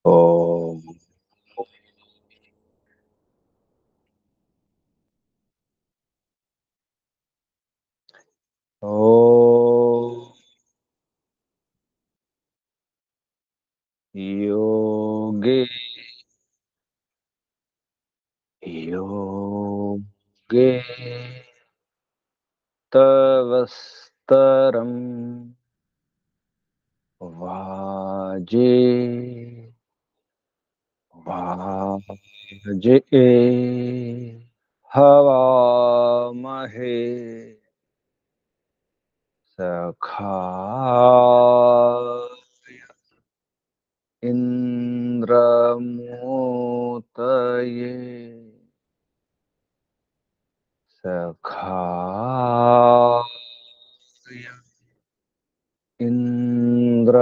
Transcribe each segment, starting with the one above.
ओम। ओम योगे योगे तवस्तरम वाजे वाजे हवामहे सखा इंद्रमोतये सखा इंद्रमोतये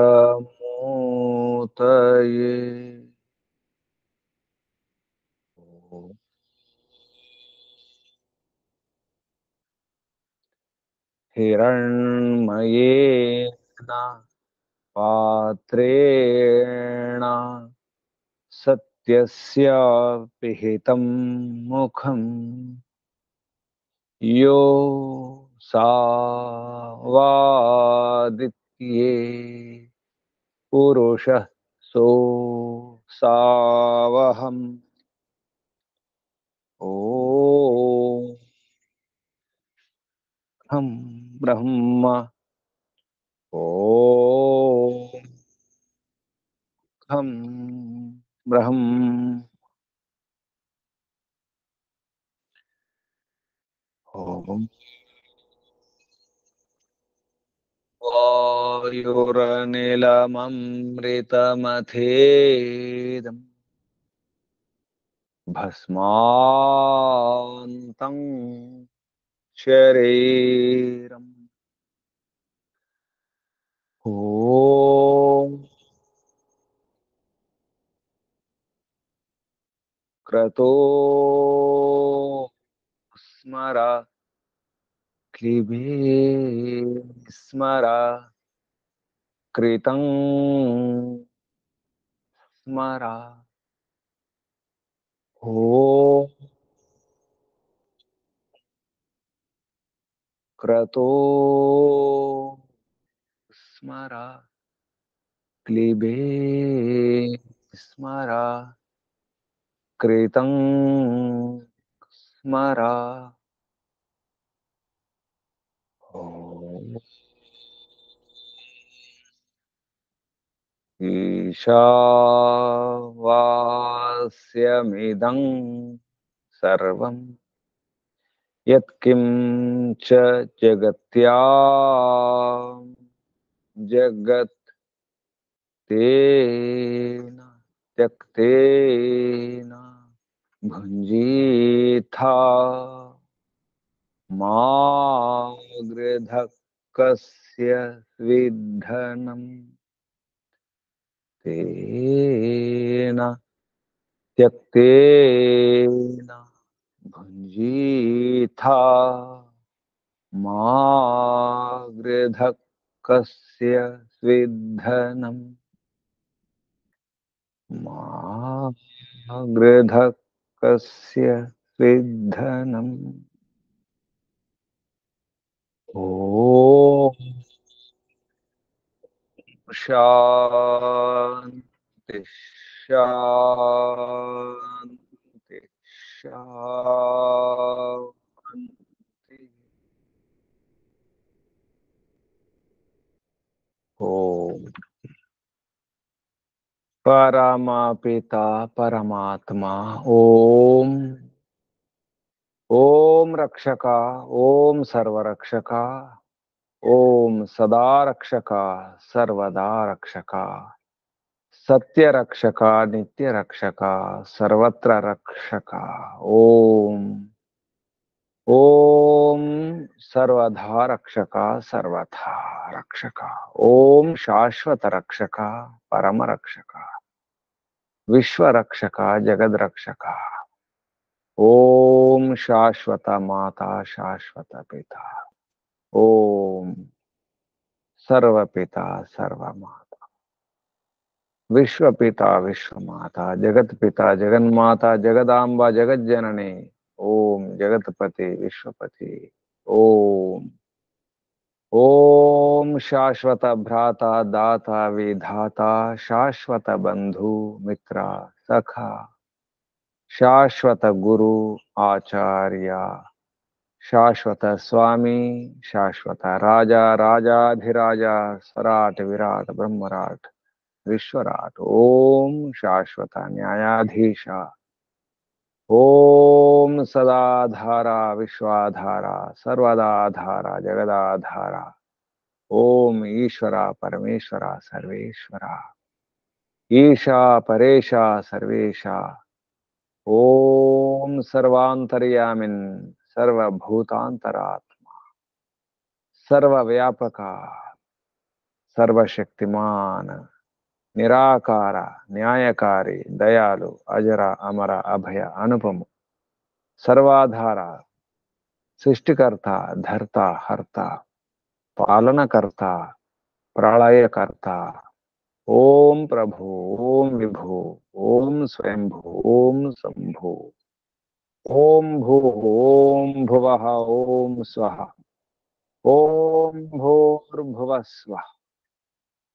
हिरण्मयेन पात्रेण सत्यस्य पिहितं मुखम् यो सावादित्ये पुरुषः सो सावहम् ॐ खं ब्रह्म ॐ खं ब्रह्म ॐ वायुरनिलममृतमथेदम् भस्मान्तं शरीरम् ॐ क्रतो स्मर क्लिबे स्मर कृतं स्मर ॐ क्रतो स्मर क्लिबे स्मर कृतं स्मर ॐ ईशावास्यमिदं सर्वं यत्किञ्च जगत्यां जगत् तेन त्यक्तेन भुञ्जीथा मा गृधक्कस्य विद्धनम् तेन त्यक्तेन भुञ्जीथा मा गृधक्कस्य विद्धनम् मा गृधक्कस्य विद्धनम् ॐ शान्ति शान्ति शान्ति ॐ परमपिता परमात्मा ॐ ॐ रक्षका ॐ सर्वरक्षका ॐ सदा रक्षका सर्वदा रक्षका सत्य रक्षका नित्य रक्षका सर्वत्र रक्षका ओम ओम सर्वधा रक्षका सर्वथा रक्षका ओम शाश्वत रक्षका परम रक्षका विश्व रक्षका जगद रक्षका ओम शाश्वत माता शाश्वत पिता ओम सर्व पिता सर्व माता विश्वपिता विश्वमाता जगत्पिता जगन्माता जगदांबा जगज्जननी ओम जगतपति विश्वपति ओम ओम शाश्वत भ्राता दाता विधाता शाश्वत बंधु मित्र सखा शाश्वत गुरु आचार्य शाश्वत स्वामी शाश्वत राजा राजाधिराजा सराट विराट ब्रह्मराट विश्वराट ओम शाश्वत न्यायाधीश ओम सदाधारा विश्वाधारा सर्वदाधारा जगदाधारा ओम ईश्वरा परमेश्वरा सर्वेश्वरा ईशा परेशा सर्वेशा ओम सर्वांतर्यामिन सर्वभूतांतरात्मा सर्वव्यापका सर्वशक्तिमान निराकार न्यायकारी दयालु अजर अमर अभय अनुपम सर्वाधार सृष्टिकर्ता धर्ता हर्ता पालनकर्ता प्रलयकर्ता ओम प्रभु ओम विभु ओम स्वयंभू ओम शंभु ओम भू ओम भुवः ओम स्वः ओम भूर्भुवः स्वः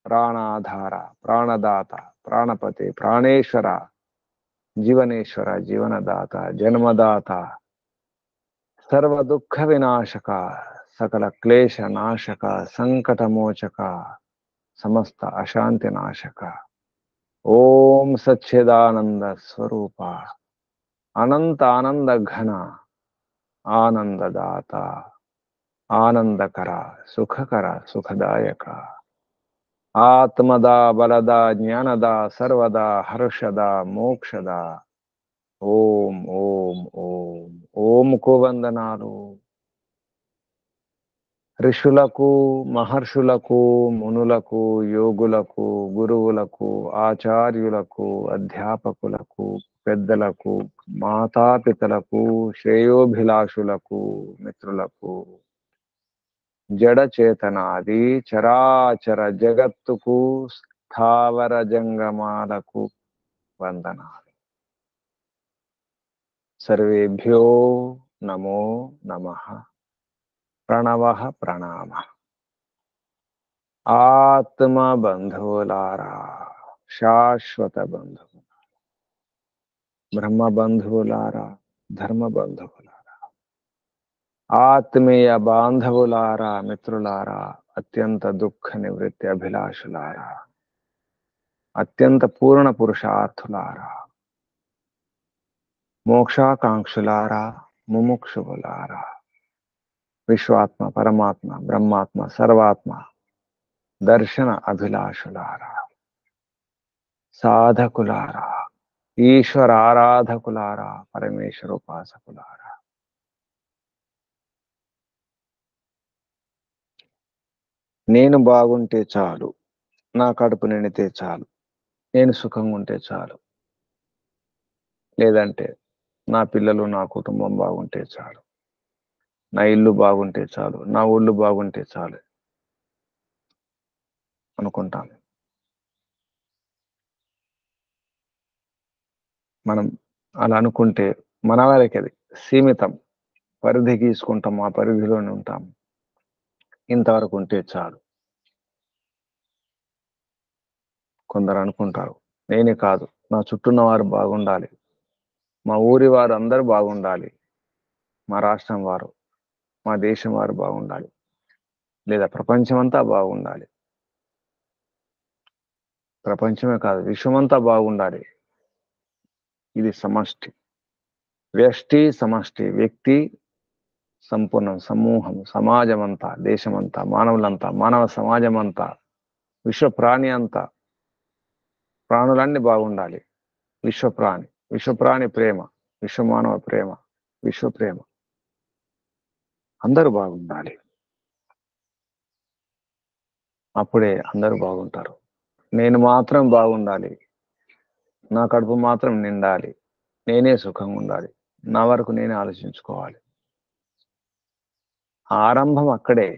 प्राणाधार प्राणदाता प्राणपति प्राणेश्वर जीवनेश्वर जीवनदाता जन्मदाता सर्व दुख विनाशक सकल क्लेश नाशक संकट मोचक समस्त अशांति नाशक ओम सच्चिदानंद स्वरूप अनंत आनंद घन आनंददाता आनंदकर सुखकर सुखदायक आत्मदा बलदा ज्ञानदा सर्वदा हर्षदा मोक्षदा ओम ओम ओम ओम को వందనాలు ఋషులకు మహర్షులకు మునులకు యోగులకు గురువులకు ఆచార్యులకు అధ్యాపకులకు పెద్దలకు మాతాపితలకు శ్రేయోభిలాషులకు మిత్రులకు జడ చేతనాది చరాచర జగత్తుకు స్థావర జంగమాలకు వందనాలు సర్వేభ్యో నమో నమః ప్రణవః ప్రణామ ఆత్మ బంధువులారా శాశ్వత బంధువు బ్రహ్మ బంధువులారా ధర్మ బంధువులారా ఆత్మీయ బాంధవులారా మిత్రులారా అత్యంత దుఃఖ నివృత్తి అభిలాషులారా అత్యంత పూర్ణ పురుషార్థులారా మోక్షాకాంక్షులారా ముముక్షువులారా విశ్వాత్మ పరమాత్మ బ్రహ్మాత్మ సర్వాత్మ దర్శన అభిలాషులారా సాధకులారా ఈశ్వర ఆరాధకులారా పరమేశ్వర ఉపాసకులారా నేను బాగుంటే చాలు నా కడుపు నిండితే చాలు నేను సుఖంగా ఉంటే చాలు లేదంటే నా పిల్లలు నా కుటుంబం బాగుంటే చాలు నా ఇల్లు బాగుంటే చాలు నా ఊళ్ళు బాగుంటే చాలు అనుకుంటాను మనం అలా అనుకుంటే మన వారికి అది సీమితం పరిధి గీసుకుంటాం ఆ పరిధిలోనే ఉంటాం ఇంతవరకు ఉంటే చాలు కొందరు అనుకుంటారు నేనే కాదు నా చుట్టూన్న వారు బాగుండాలి మా ఊరి వారు అందరూ బాగుండాలి మా రాష్ట్రం వారు మా దేశం వారు బాగుండాలి లేదా ప్రపంచమంతా బాగుండాలి ప్రపంచమే కాదు విశ్వమంతా బాగుండాలి ఇది సమష్టి వ్యష్టి సమష్టి వ్యక్తి సంపూర్ణం సమూహం సమాజమంతా దేశమంతా మానవులంతా మానవ సమాజమంతా విశ్వ ప్రాణి అంతా ప్రాణులన్నీ బాగుండాలి విశ్వప్రాణి ప్రేమ విశ్వమానవ ప్రేమ విశ్వ ప్రేమ అందరూ బాగుండాలి అప్పుడే అందరూ బాగుంటారు నేను మాత్రం బాగుండాలి నా కడుపు మాత్రం నిండాలి నేనే సుఖంగా ఉండాలి నా వరకు నేనే ఆలోచించుకోవాలి ఆరంభం అక్కడే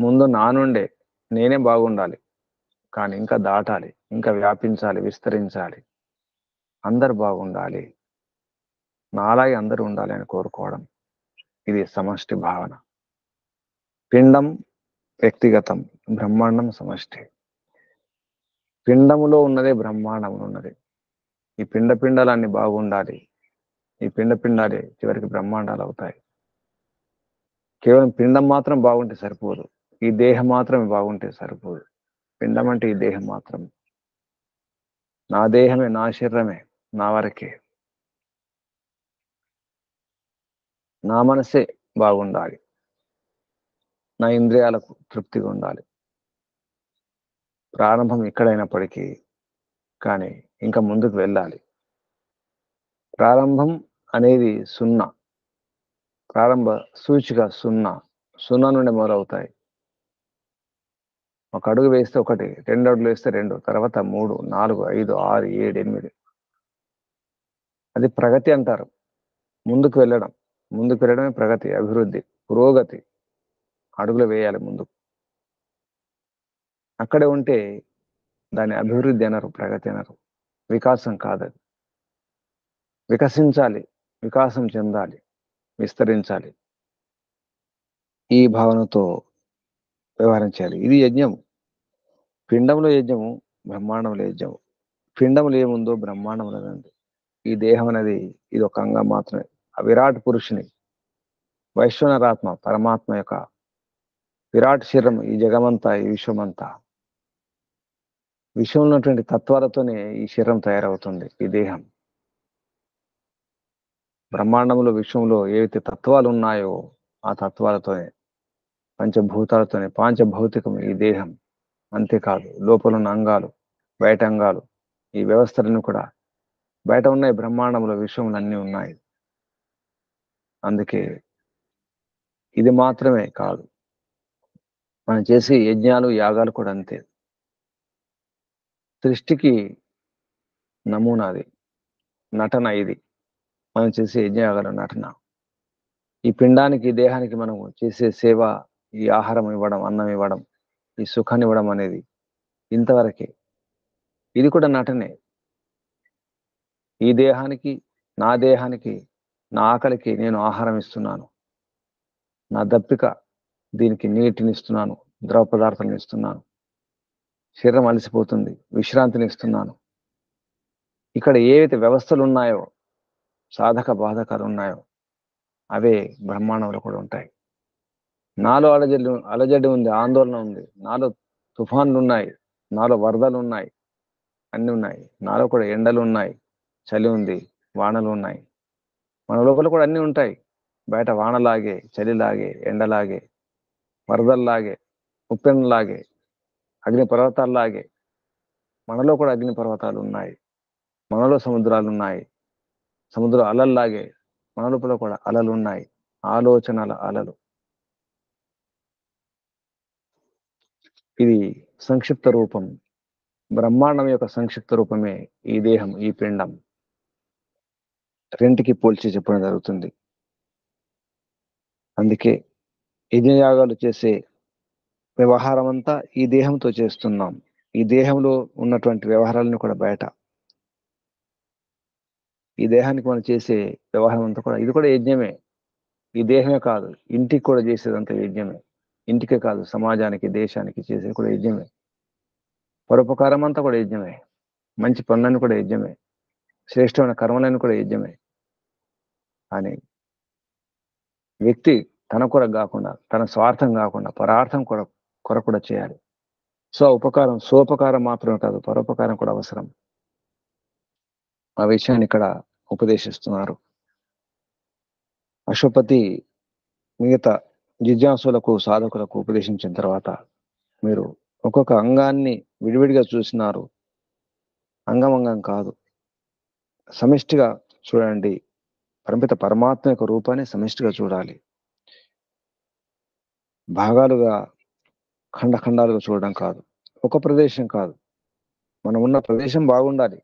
ముందు నా నుండే నేనే బాగుండాలి కానీ ఇంకా దాటాలి, ఇంకా వ్యాపించాలి, విస్తరించాలి. అందరు బాగుండాలి, నాలాగే అందరూ ఉండాలి అని కోరుకోవడం, ఇది సమష్టి భావన. పిండం వ్యక్తిగతం, బ్రహ్మాండం సమష్టి. పిండములో ఉన్నదే బ్రహ్మాండములో ఉన్నది. ఈ పిండాలన్నీ బాగుండాలి, ఈ పిండాలే చివరికి బ్రహ్మాండాలు అవుతాయి. కేవలం పిండం మాత్రం బాగుంటే సరిపోదు, ఈ దేహం మాత్రమే బాగుంటే సరిపోదు. పిండం అంటే ఈ దేహం మాత్రం. నా దేహమే, నా శరీరమే, నా వరకే. నా మనసే బాగుండాలి, నా ఇంద్రియాలకు తృప్తిగా ఉండాలి. ప్రారంభం ఇక్కడైనప్పటికీ కానీ ఇంకా ముందుకు వెళ్ళాలి. ప్రారంభం అనేది 0, ప్రారంభ సూచిక 0 నుండి మొదలవుతాయి. ఒక అడుగు వేస్తే 1, 2 అడుగులు వేస్తే 2, తర్వాత 3, 4, 5, 6, 7, 8. అది ప్రగతి అంటారు. ముందుకు వెళ్ళడమే ప్రగతి, అభివృద్ధి, పురోగతి. అడుగులు వేయాలి ముందుకు. అక్కడే ఉంటే దాన్ని అభివృద్ధి అనరు, ప్రగతి అనరు. వికాసం కాదది. వికసించాలి, వికాసం చెందాలి, విస్తరించాలి. ఈ భావనతో వ్యవహరించాలి. ఇది యజ్ఞము. పిండంలో యజ్ఞము, బ్రహ్మాండంలో యజ్ఞము. పిండంలో ఏముందో బ్రహ్మాండంలో ఉంది. ఈ దేహం అనేది ఇది ఒక అంగం మాత్రమే. ఆ విరాట్ పురుషుని, వైశ్వనరాత్మ, పరమాత్మ యొక్క విరాట్ శరీరం, ఈ జగమంతా, ఈ విశ్వమంతా, విశ్వంలో ఉన్నటువంటి తత్వాలతోనే ఈ శరీరం తయారవుతుంది, ఈ దేహం. బ్రహ్మాండంలో, విశ్వంలో ఏవైతే తత్వాలు ఉన్నాయో ఆ తత్వాలతోనే, పంచభూతాలతోనే, పాంచభౌతికం ఈ దేహం. అంతేకాదు లోపల ఉన్న అంగాలు, బయట అంగాలు, ఈ వ్యవస్థలను కూడా బయట ఉన్నాయి. బ్రహ్మాండంలో, విశ్వంలో అన్నీ ఉన్నాయి. అందుకే ఇది మాత్రమే కాదు, మనం చేసే యజ్ఞాలు, యాగాలు కూడా అంతే. సృష్టికి నమూనాది, నటన ఇది. మనం చేసే యజ్ఞయాగాల నటన. ఈ పిండానికి, దేహానికి మనం చేసే సేవ, ఈ ఆహారం ఇవ్వడం, అన్నం ఇవ్వడం, ఈ సుఖాన్ని ఇవ్వడం అనేది ఇంతవరకే. ఇది కూడా నటనే. ఈ దేహానికి, నా దేహానికి, నా ఆకలికి నేను ఆహారం ఇస్తున్నాను. నా దప్పిక దీనికి నీటిని ఇస్తున్నాను, ద్రవ పదార్థాలను ఇస్తున్నాను. శరీరం అలసిపోతుంది, విశ్రాంతిని ఇస్తున్నాను. ఇక్కడ ఏవైతే వ్యవస్థలు ఉన్నాయో, సాధక బాధకాలు ఉన్నాయో అవే బ్రహ్మాండంలో కూడా ఉంటాయి. నాలో అలజడి ఉంది, ఆందోళన ఉంది, నాలో తుఫాన్లు ఉన్నాయి, నాలో వరదలు ఉన్నాయి, అన్ని ఉన్నాయి. నాలో కూడా ఎండలు ఉన్నాయి, చలి ఉంది, వానలు ఉన్నాయి. మన లోపల కూడా అన్నీ ఉంటాయి. బయట వానలాగే, చలిలాగే, ఎండలాగే, వరదల్లాగే, ఉప్పెనలాగే, అగ్ని పర్వతాల్లాగే మనలో కూడా అగ్ని పర్వతాలు ఉన్నాయి. మనలో సముద్రాలు ఉన్నాయి. సముద్ర అలల్లాగే మన లోపల కూడా అలలు ఉన్నాయి, ఆలోచనల అలలు. ఇది సంక్షిప్త రూపం. బ్రహ్మాండం యొక్క సంక్షిప్త రూపమే ఈ దేహం, ఈ పిండం. రెంటికి పోల్చి చెప్పడం జరుగుతుంది. అందుకే యజ్ఞయాగాలు చేసే వ్యవహారం అంతా ఈ దేహంతో చేస్తున్నాం. ఈ దేహంలో ఉన్నటువంటి వ్యవహారాలను కూడా బయట, ఈ దేహానికి మనం చేసే వ్యవహారం అంతా కూడా, ఇది కూడా యజ్ఞమే. ఈ దేహమే కాదు, ఇంటికి కూడా చేసేదంతా యజ్ఞమే. ఇంటికే కాదు, సమాజానికి, దేశానికి చేసేది కూడా యజ్ఞమే. పరోపకారం అంతా కూడా యజ్ఞమే. మంచి పనులను కూడా యజ్ఞమే. శ్రేష్టమైన కర్మలను కూడా యజ్ఞమే. అని వ్యక్తి తన కొరకు కాకుండా, తన స్వార్థం కాకుండా, పరార్థం కొరకు కూడా చేయాలి. సోపకారం మాత్రమే కాదు, పరోపకారం కూడా అవసరం. ఆ విషయాన్ని ఇక్కడ ఉపదేశిస్తున్నారు. అశ్వపతి మిగతా జిజ్ఞాసులకు, సాధకులకు ఉపదేశించిన తర్వాత మీరు ఒక్కొక్క అంగాన్ని విడివిడిగా చూసినారు. అంగం కాదు, సమిష్టిగా చూడండి. పరమాత్మ యొక్క రూపాన్ని సమిష్టిగా చూడాలి. భాగాలుగా, ఖండాలుగా చూడడం కాదు. ఒక ప్రదేశం కాదు, మనం ఉన్న ప్రదేశం బాగుండాలి.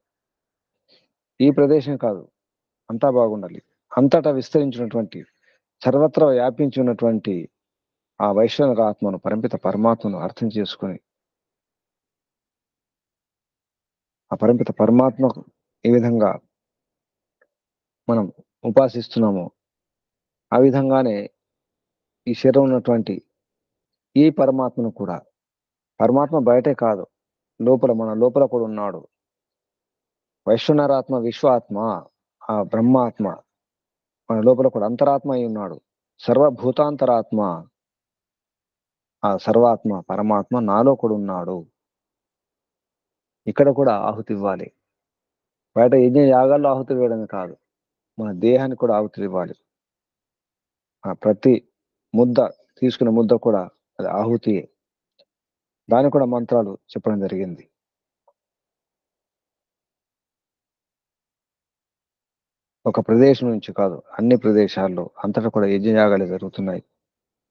ఈ ప్రదేశం కాదు, అంతా బాగుండాలి. అంతటా విస్తరించినటువంటి, సర్వత్రా వ్యాపించి ఉన్నటువంటి ఆ వైశ్వనర ఆత్మను, పరమాత్మను అర్థం చేసుకుని ఆ పరమపిత పరమాత్మకు ఏ విధంగా మనం ఉపాసిస్తున్నామో ఆ విధంగానే ఈ శరీరం ఉన్నటువంటి ఈ పరమాత్మను కూడా, పరమాత్మ బయటే కాదు, మన లోపల కూడా ఉన్నాడు. వైశ్వనరాత్మ విశ్వాత్మ, ఆ బ్రహ్మాత్మ మన లోపల కూడా అంతరాత్మ అయి ఉన్నాడు. సర్వభూతాంతరాత్మ, ఆ సర్వాత్మ పరమాత్మ నాలో కూడా ఉన్నాడు. ఇక్కడ కూడా ఆహుతి ఇవ్వాలి. బయట యజ్ఞ యాగాల్లో ఆహుతి వేయడమే కాదు, మన దేహానికి కూడా ఆహుతి ఇవ్వాలి. ఆ ప్రతి ముద్ద, తీసుకున్న ముద్ద కూడా అది ఆహుతియే. దానికి కూడా మంత్రాలు చెప్పడం జరిగింది. ఒక ప్రదేశం నుంచి కాదు, అన్ని ప్రదేశాల్లో అంతటా కూడా యజ్ఞయాగాలు జరుగుతున్నాయి.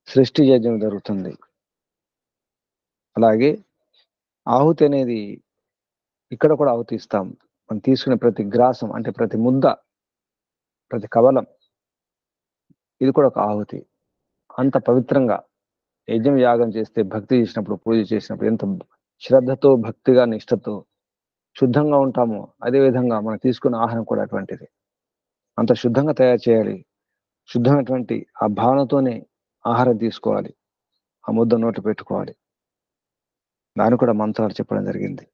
సృష్టి యజ్ఞం జరుగుతుంది. అలాగే ఆహుతి అనేది ఇక్కడ కూడా ఆహుతి ఇస్తాం. మనం తీసుకునే ప్రతి గ్రాసం, అంటే ప్రతి ముద్ద, ప్రతి కవలం, ఇది కూడా ఒక ఆహుతి. అంత పవిత్రంగా యజ్ఞం యాగం చేస్తే, భక్తి చేసినప్పుడు, పూజ చేసినప్పుడు ఎంత శ్రద్ధతో, భక్తిగా, నిష్ఠతో, శుద్ధంగా ఉంటామో అదే విధంగా మనం తీసుకున్న ఆహారం కూడా అటువంటిది. అంత శుద్ధంగా తయారు చేయాలి. శుద్ధమైనటువంటి ఆ భావనతోనే ఆహారం తీసుకోవాలి. ఆ ముద్ద నోట్లు పెట్టుకోవాలి. దాన్ని కూడా మంత్రాలు చెప్పడం జరిగింది.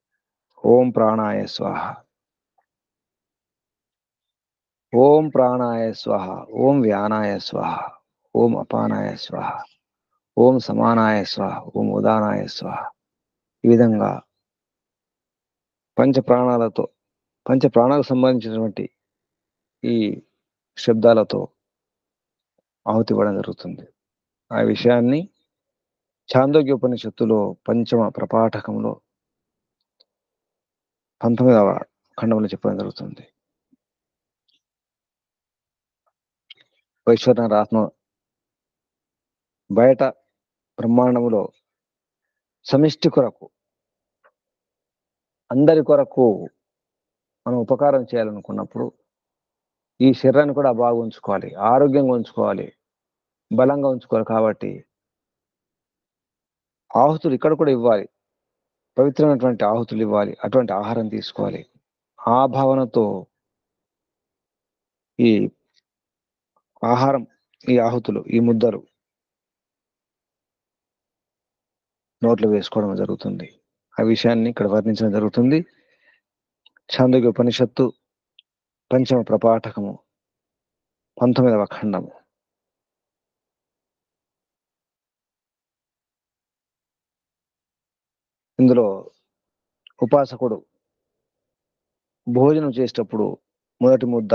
ఓం ప్రాణాయ స్వాహ, ఓం ప్రాణాయ స్వాహ, ఓం వ్యానాయ స్వాహ, ఓం అపానాయ స్వాహ, ఓం సమానాయ స్వాహ, ఓం ఉదానాయ స్వాహ. ఈ విధంగా పంచ ప్రాణాలకు సంబంధించినటువంటి ఈ శబ్దాలతో ఆహుతి ఇవ్వడం జరుగుతుంది. ఆ విషయాన్ని ఛాందోగ్యోపనిషత్తులో పంచమ ప్రపాఠకంలో 19వ ఖండంలో చెప్పడం జరుగుతుంది. వైశ్వరణ ఆత్మ బయట బ్రహ్మాండములో సమిష్టి కొరకు, అందరి కొరకు మనం ఉపకారం చేయాలనుకున్నప్పుడు ఈ శరీరాన్ని కూడా బాగా ఉంచుకోవాలి, ఆరోగ్యంగా ఉంచుకోవాలి, బలంగా ఉంచుకోవాలి. కాబట్టి ఆహుతులు ఇక్కడ కూడా ఇవ్వాలి, పవిత్రమైనటువంటి ఆహుతులు ఇవ్వాలి, అటువంటి ఆహారం తీసుకోవాలి. ఆ భావనతో ఈ ఆహారం, ఈ ఆహుతులు, ఈ ముద్దలు నోట్లో వేసుకోవడం జరుగుతుంది. ఆ విషయాన్ని ఇక్కడ వర్ణించడం జరుగుతుంది. ఛాందోగ్య ఉపనిషత్తు పంచమ ప్రపాఠకము 19వ ఖండము. ఇందులో ఉపాసకుడు భోజనం చేసేటప్పుడు మొదటి ముద్ద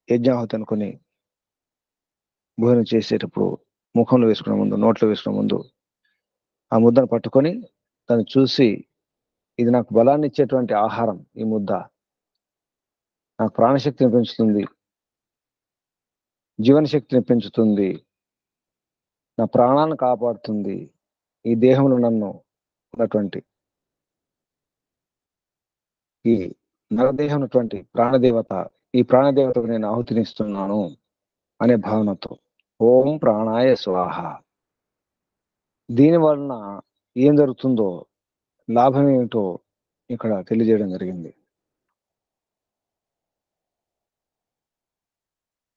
యజ్ఞాహుతి అనుకుని భోజనం చేసేటప్పుడు ముఖంలో వేసుకునే ముందు, నోట్లో వేసుకునే ముందు ఆ ముద్దను పట్టుకొని దాన్ని చూసి, ఇది నాకు బలాన్ని ఇచ్చేటువంటి ఆహారం, ఈ ముద్ద నాకు ప్రాణశక్తిని పెంచుతుంది, జీవనశక్తిని పెంచుతుంది, నా ప్రాణాలను కాపాడుతుంది, ఈ దేహంలో నన్ను ఉన్నటువంటి ఈ నరదేహం ఉన్నటువంటి ప్రాణదేవత, ఈ ప్రాణదేవతకు నేను ఆహుతినిస్తున్నాను అనే భావనతో ఓం ప్రాణాయ స్వాహ. దీని వలన ఏం జరుగుతుందో, లాభం ఏమిటో ఇక్కడ తెలియజేయడం జరిగింది.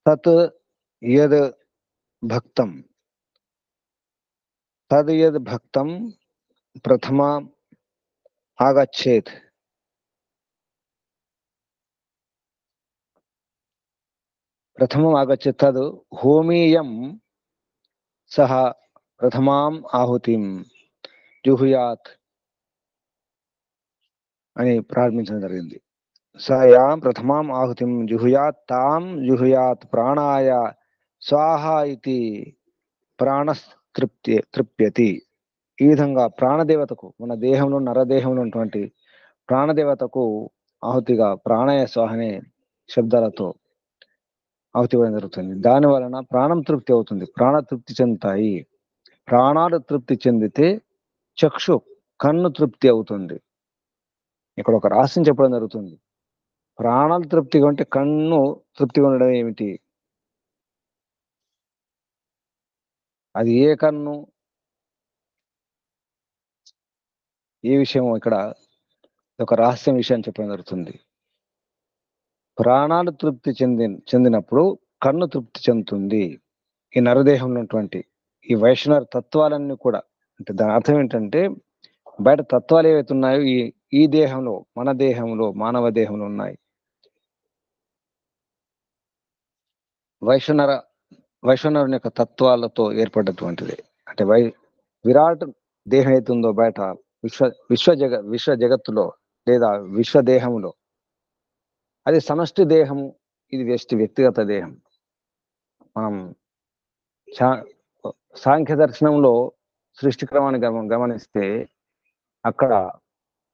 తత్ యద్ భక్తం, తద్ యద్ భక్తం ప్రథమ ఆగచ్చేత్, ప్రథమం ఆగచ్చేత్ తద్ హోమీయం సహ ప్రథమాం ఆహుతిం జుహుయాత్ అని ప్రారంభించడం జరిగింది. సయాం ప్రథమాం ఆహుతిం జుహుయాత్ తాం జుహుయాత్ ప్రాణాయ స్వాహ ఇది తృప్యతి. ఈ విధంగా ప్రాణదేవతకు, మన దేహంలో, నరదేహంలో ఉన్నటువంటి ప్రాణదేవతకు ఆహుతిగా ప్రాణాయ స్వాహ అనే శబ్దాలతో ఆహుతి ఇవ్వడం జరుగుతుంది. దాని వలన ప్రాణం తృప్తి అవుతుంది, ప్రాణ తృప్తి చెందుతాయి. ప్రాణాలు తృప్తి చెందితే చక్షు, కన్ను తృప్తి అవుతుంది. ఇక్కడ ఒక రహస్యం చెప్పడం జరుగుతుంది. ప్రాణాలు తృప్తిగా ఉంటే కన్ను తృప్తిగా ఉండడం ఏమిటి? అది ఏ కన్ను, ఏ విషయం ఇక్కడ ఒక రహస్యం విషయం చెప్పడం జరుగుతుంది. ప్రాణాలు తృప్తి చెందినప్పుడు కన్ను తృప్తి చెందుతుంది. ఈ నరదేహంలో ఉన్నటువంటి ఈ వైష్ణవ తత్వాలన్నీ కూడా, అంటే దాని అర్థం ఏంటంటే బయట తత్వాలు ఏవైతే ఉన్నాయో ఈ దేహంలో, మన దేహంలో, మానవ దేహంలో ఉన్నాయి. వైశ్వనరుని యొక్క తత్వాలతో ఏర్పడ్డటువంటిది. అంటే విరాట్ దేహం అవుతుందో బయట విశ్వ జగత్తులో లేదా విశ్వ దేహంలో, అది సమష్టి దేహము, ఇది వ్యక్తిగత దేహం. మనం సాంఖ్య దర్శనంలో సృష్టి క్రమాన్ని గమనిస్తే అక్కడ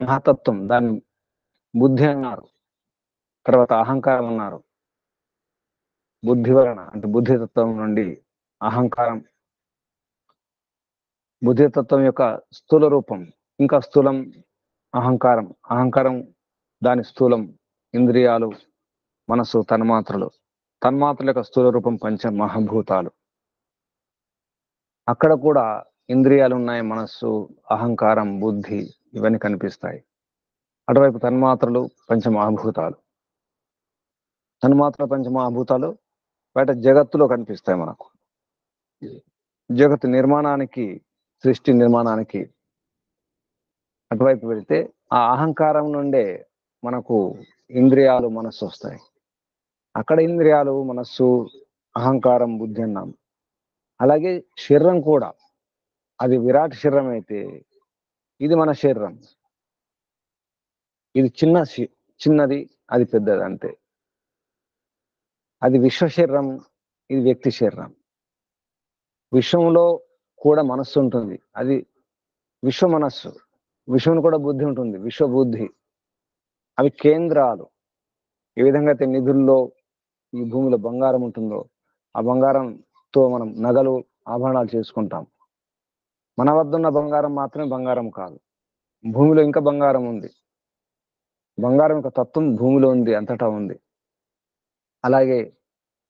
మహాతత్వం, దాన్ని బుద్ధి అన్నారు, తర్వాత అహంకారం అన్నారు. బుద్ధి వలన అంటే బుద్ధితత్వం నుండి అహంకారం, బుద్ధితత్వం యొక్క స్థూల రూపం, ఇంకా స్థూలం అహంకారం, అహంకారం దాని స్థూలం ఇంద్రియాలు, మనసు, తన్మాత్రల యొక్క స్థూల రూపం పంచ మహాభూతాలు. అక్కడ కూడా ఇంద్రియాలు ఉన్నాయి, మనస్సు, అహంకారం, బుద్ధి ఇవన్నీ కనిపిస్తాయి. అటువైపు తన్మాత్రలు, పంచమహాభూతాలు. తన్మాత్ర పంచమహాభూతాలు బయట జగత్తులో కనిపిస్తాయి మనకు. జగత్తు నిర్మాణానికి, సృష్టి నిర్మాణానికి అటువైపు వెళితే ఆ అహంకారం నుండే మనకు ఇంద్రియాలు, మనస్సు వస్తాయి. అక్కడ ఇంద్రియాలు, మనస్సు, అహంకారం, బుద్ధి అన్నాం. అలాగే శరీరం కూడా, అది విరాట్ శరీరం అయితే ఇది మన శరీరం. ఇది చిన్నది, అది పెద్దది అంతే. అది విశ్వ శరీరం, ఇది వ్యక్తి శరీరం. విశ్వంలో కూడా మనస్సు ఉంటుంది, అది విశ్వ మనస్సు. విశ్వం కూడా బుద్ధి ఉంటుంది, విశ్వ బుద్ధి. అవి కేంద్రాలు. ఏ విధంగా అయితే నిధుల్లో ఈ భూమిలో బంగారం ఉంటుందో, ఆ బంగారంతో మనం నగలు, ఆభరణాలు చేసుకుంటాం. మన వద్ద ఉన్న బంగారం మాత్రమే బంగారం కాదు, భూమిలో ఇంకా బంగారం ఉంది. బంగారం యొక్క తత్వం భూమిలో ఉంది, అంతటా ఉంది. అలాగే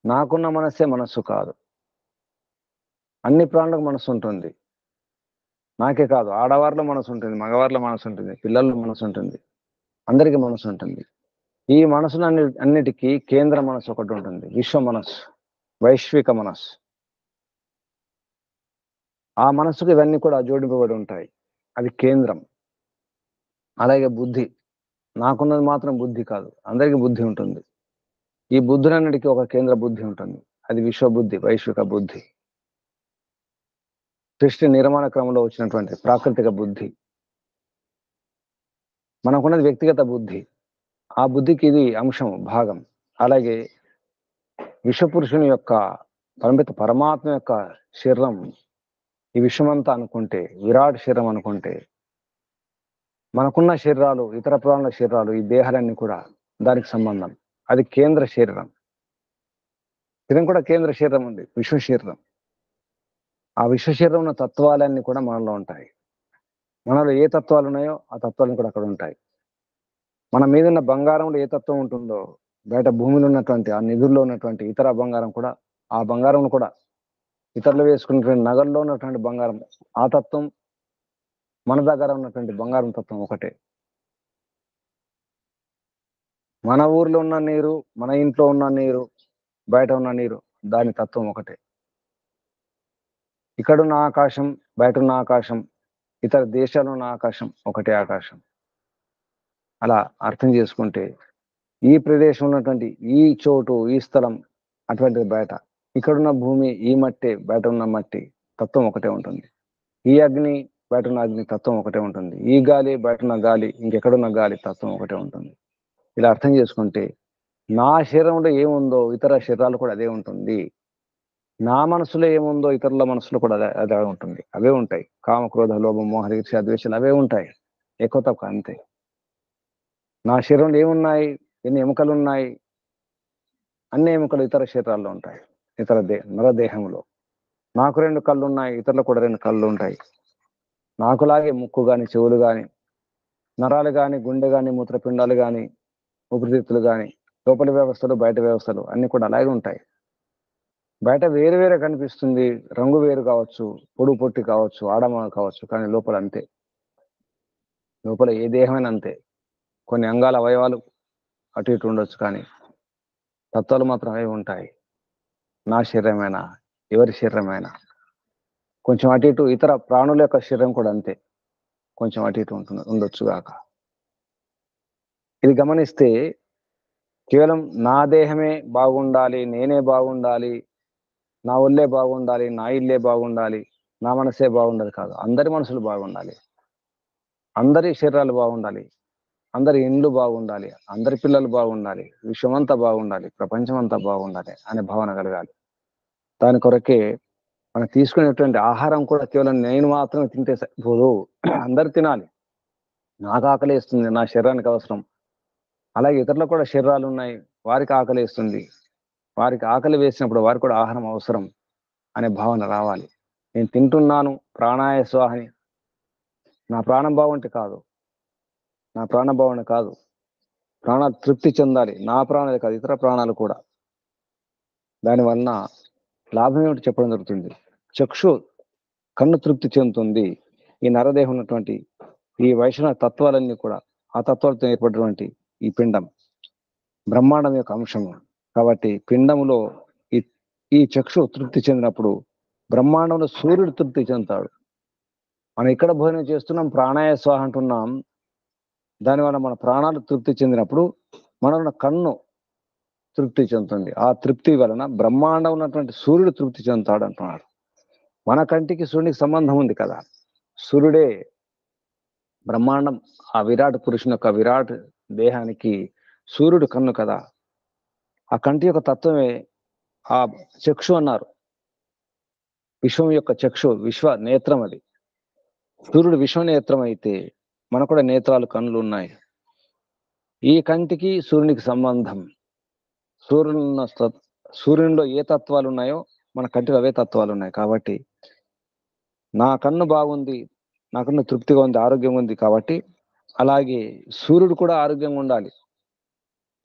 నాకున్న మనస్సే మనస్సు కాదు. అన్ని ప్రాణులకు మనసు ఉంటుంది. నాకే కాదు, ఆడవారిలో మనసు ఉంటుంది, మగవారిలో మనసు ఉంటుంది, పిల్లల్లో మనసు ఉంటుంది, అందరికీ మనసు ఉంటుంది. ఈ మనసును అన్నిటికీ కేంద్ర మనసు ఒకటి ఉంటుంది, విశ్వ మనస్సు, వైశ్విక మనస్సు. ఆ మనస్సుకు ఇవన్నీ కూడా జోడింపబడి ఉంటాయి, అది కేంద్రం. అలాగే బుద్ధి, నాకున్నది మాత్రం బుద్ధి కాదు, అందరికీ బుద్ధి ఉంటుంది. ఈ బుద్ధులన్నిటికీ ఒక కేంద్ర బుద్ధి ఉంటుంది, అది విశ్వబుద్ధి, వైశ్విక బుద్ధి. సృష్టి నిర్మాణ క్రమంలో వచ్చినటువంటి ప్రాకృతిక బుద్ధి. మనకున్నది వ్యక్తిగత బుద్ధి, ఆ బుద్ధికి ఇది అంశం, భాగం. అలాగే విశ్వపురుషుని యొక్క పరమాత్మ యొక్క శరీరం ఈ విశ్వమంతా అనుకుంటే, విరాట్ శరీరం అనుకుంటే, మనకున్న శరీరాలు, ఇతర ప్రాణుల శరీరాలు, ఈ దేహాలన్నీ కూడా దానికి సంబంధం. అది కేంద్ర శరీరం. ఇది కూడా కేంద్ర శరీరం ఉంది, విశ్వ శరీరం. ఆ విశ్వ శరీరం ఉన్న తత్వాలన్నీ కూడా మనలో ఉంటాయి. మనలో ఏ తత్వాలు ఉన్నాయో ఆ తత్వాలు కూడా అక్కడ ఉంటాయి. మన మీద ఉన్న బంగారంలో ఏ తత్వం ఉంటుందో, బయట భూమిలో ఉన్నటువంటి ఆ నిధుల్లో ఉన్నటువంటి ఇతర బంగారం కూడా, ఆ బంగారం కూడా ఇతరులు వేసుకున్నటువంటి నగల్లో ఉన్నటువంటి బంగారం, ఆ తత్వం మన దగ్గర ఉన్నటువంటి బంగారం తత్వం ఒకటే. మన ఊర్లో ఉన్న నీరు, మన ఇంట్లో ఉన్న నీరు, బయట ఉన్న నీరు, దాని తత్వం ఒకటే. ఇక్కడున్న ఆకాశం, బయట ఉన్న ఆకాశం, ఇతర దేశాల్లో ఉన్న ఆకాశం ఒకటే ఆకాశం. అలా అర్థం చేసుకుంటే ఈ ప్రదేశం ఉన్నటువంటి ఈ చోటు, ఈ స్థలం అటువంటిది బయట. ఇక్కడున్న భూమి, ఈ మట్టి, బయట ఉన్న మట్టి తత్వం ఒకటే ఉంటుంది. ఈ అగ్ని, బయట ఉన్న అగ్ని తత్వం ఒకటే ఉంటుంది. ఈ గాలి, బయట ఉన్న గాలి, ఇంకెక్కడున్న గాలి తత్వం ఒకటే ఉంటుంది. ఇలా అర్థం చేసుకుంటే నా శరీరంలో ఏముందో ఇతర శరీరాలు కూడా అదే ఉంటుంది. నా మనసులో ఏముందో ఇతరుల మనసులో కూడా అదే ఉంటుంది, అవే ఉంటాయి. కామ, క్రోధ, లోభం, మోహ, ఈర్ష్య, ద్వేషాలు అవే ఉంటాయి, ఎక్కువ తక్కువ అంతే. నా శరీరంలో ఏమున్నాయి, ఎన్ని ఎముకలు ఉన్నాయి, అన్ని ఎముకలు ఇతర శరీరాల్లో ఉంటాయి, ఇతర నరదేహంలో. నాకు 2 కళ్ళు ఉన్నాయి, ఇతరులకు కూడా 2 కళ్ళు ఉంటాయి. నాకులాగే ముక్కు కానీ, చెవులు కానీ, నరాలు కానీ, గుండె కానీ, మూత్రపిండాలు కానీ, ఊపిరితిత్తులు కానీ, లోపలి వ్యవస్థలు, బయట వ్యవస్థలు అన్ని కూడా అలాగే ఉంటాయి. బయట వేరు వేరే కనిపిస్తుంది, రంగు వేరు కావచ్చు, పొడుగు పొట్టి కావచ్చు, ఆడమ కావచ్చు, కానీ లోపల అంతే. లోపల ఏ దేహమైనా అంతే. కొన్ని అంగాల అవయవాలు అటు ఇటు ఉండొచ్చు, కానీ తత్వాలు మాత్రం అవి ఉంటాయి. నా శరీరమైనా, ఎవరి శరీరమైనా కొంచెం అటు ఇటు, ఇతర ప్రాణుల యొక్క శరీరం కూడా అంతే, కొంచెం అటు ఇటు ఉండొచ్చు కాక. ఇది గమనిస్తే కేవలం నా దేహమే బాగుండాలి, నేనే బాగుండాలి, నా ఒళ్ళే బాగుండాలి, నా ఇల్లే బాగుండాలి, నా మనసే బాగుండాలి కాదు. అందరి మనసులు బాగుండాలి, అందరి శరీరాలు బాగుండాలి, అందరి ఇండ్లు బాగుండాలి, అందరి పిల్లలు బాగుండాలి, విశ్వమంతా బాగుండాలి, ప్రపంచం అంతా బాగుండాలి అనే భావన కలగాలి. దాని కొరకే మనం తీసుకునేటువంటి ఆహారం కూడా కేవలం నేను మాత్రమే తింటే సరిపోదు, అందరు తినాలి. నాకు ఆకలి వేస్తుంది, నా శరీరానికి అవసరం. అలాగే ఇతరులకు కూడా శరీరాలు ఉన్నాయి, వారికి ఆకలి వేస్తుంది, వారికి ఆకలి వేసినప్పుడు వారికి కూడా ఆహారం అవసరం అనే భావన రావాలి. నేను తింటున్నాను ప్రాణాయ స్వాహని, నా ప్రాణం బాగుంటే కాదు, నా ప్రాణం బాగుంటే కాదు, ప్రాణాలు తృప్తి చెందాలి, నా ప్రాణాలు కాదు ఇతర ప్రాణాలు కూడా. దానివలన లాభం ఏమిటి చెప్పడం జరుగుతుంది. చక్షు కన్ను తృప్తి చెందుతుంది. ఈ నరదేహం ఉన్నటువంటి ఈ వైష్ణవ తత్వాలన్నీ కూడా ఆ తత్వాలతో ఏర్పడినటువంటి ఈ పిండం బ్రహ్మాండం యొక్క అంశము కాబట్టి, పిండములో ఈ చక్షు తృప్తి చెందినప్పుడు బ్రహ్మాండంలో సూర్యుడు తృప్తి చెందుతాడు. మనం ఇక్కడ భోజనం చేస్తున్నాం, ప్రాణాయ స్వాహ అంటున్నాం, దానివల్ల మన ప్రాణాలు తృప్తి చెందినప్పుడు మన కన్ను తృప్తి చెందుతుంది. ఆ తృప్తి వలన బ్రహ్మాండం ఉన్నటువంటి సూర్యుడు తృప్తి చెందుతాడు అంటున్నాడు. మన కంటికి సూర్యునికి సంబంధం ఉంది కదా, సూర్యుడే బ్రహ్మాండం. ఆ విరాట్ పురుషుని యొక్క విరాట్ దేహానికి సూర్యుడు కన్ను కదా. ఆ కంటి యొక్క తత్వమే ఆ చక్షు అన్నారు. విశ్వం యొక్క చక్షు, విశ్వ నేత్రం అది. సూర్యుడు విశ్వనేత్రం అయితే మనకు కూడా నేత్రాలు, కన్నులు ఉన్నాయి. ఈ కంటికి సూర్యునికి సంబంధం. సూర్యునిలో ఏ తత్వాలు ఉన్నాయో మన కంటిలో అవే తత్వాలు ఉన్నాయి. కాబట్టి నా కన్ను బాగుంది, నా కన్ను తృప్తిగా ఉంది, ఆరోగ్యంగా ఉంది కాబట్టి అలాగే సూర్యుడు కూడా ఆరోగ్యంగా ఉండాలి.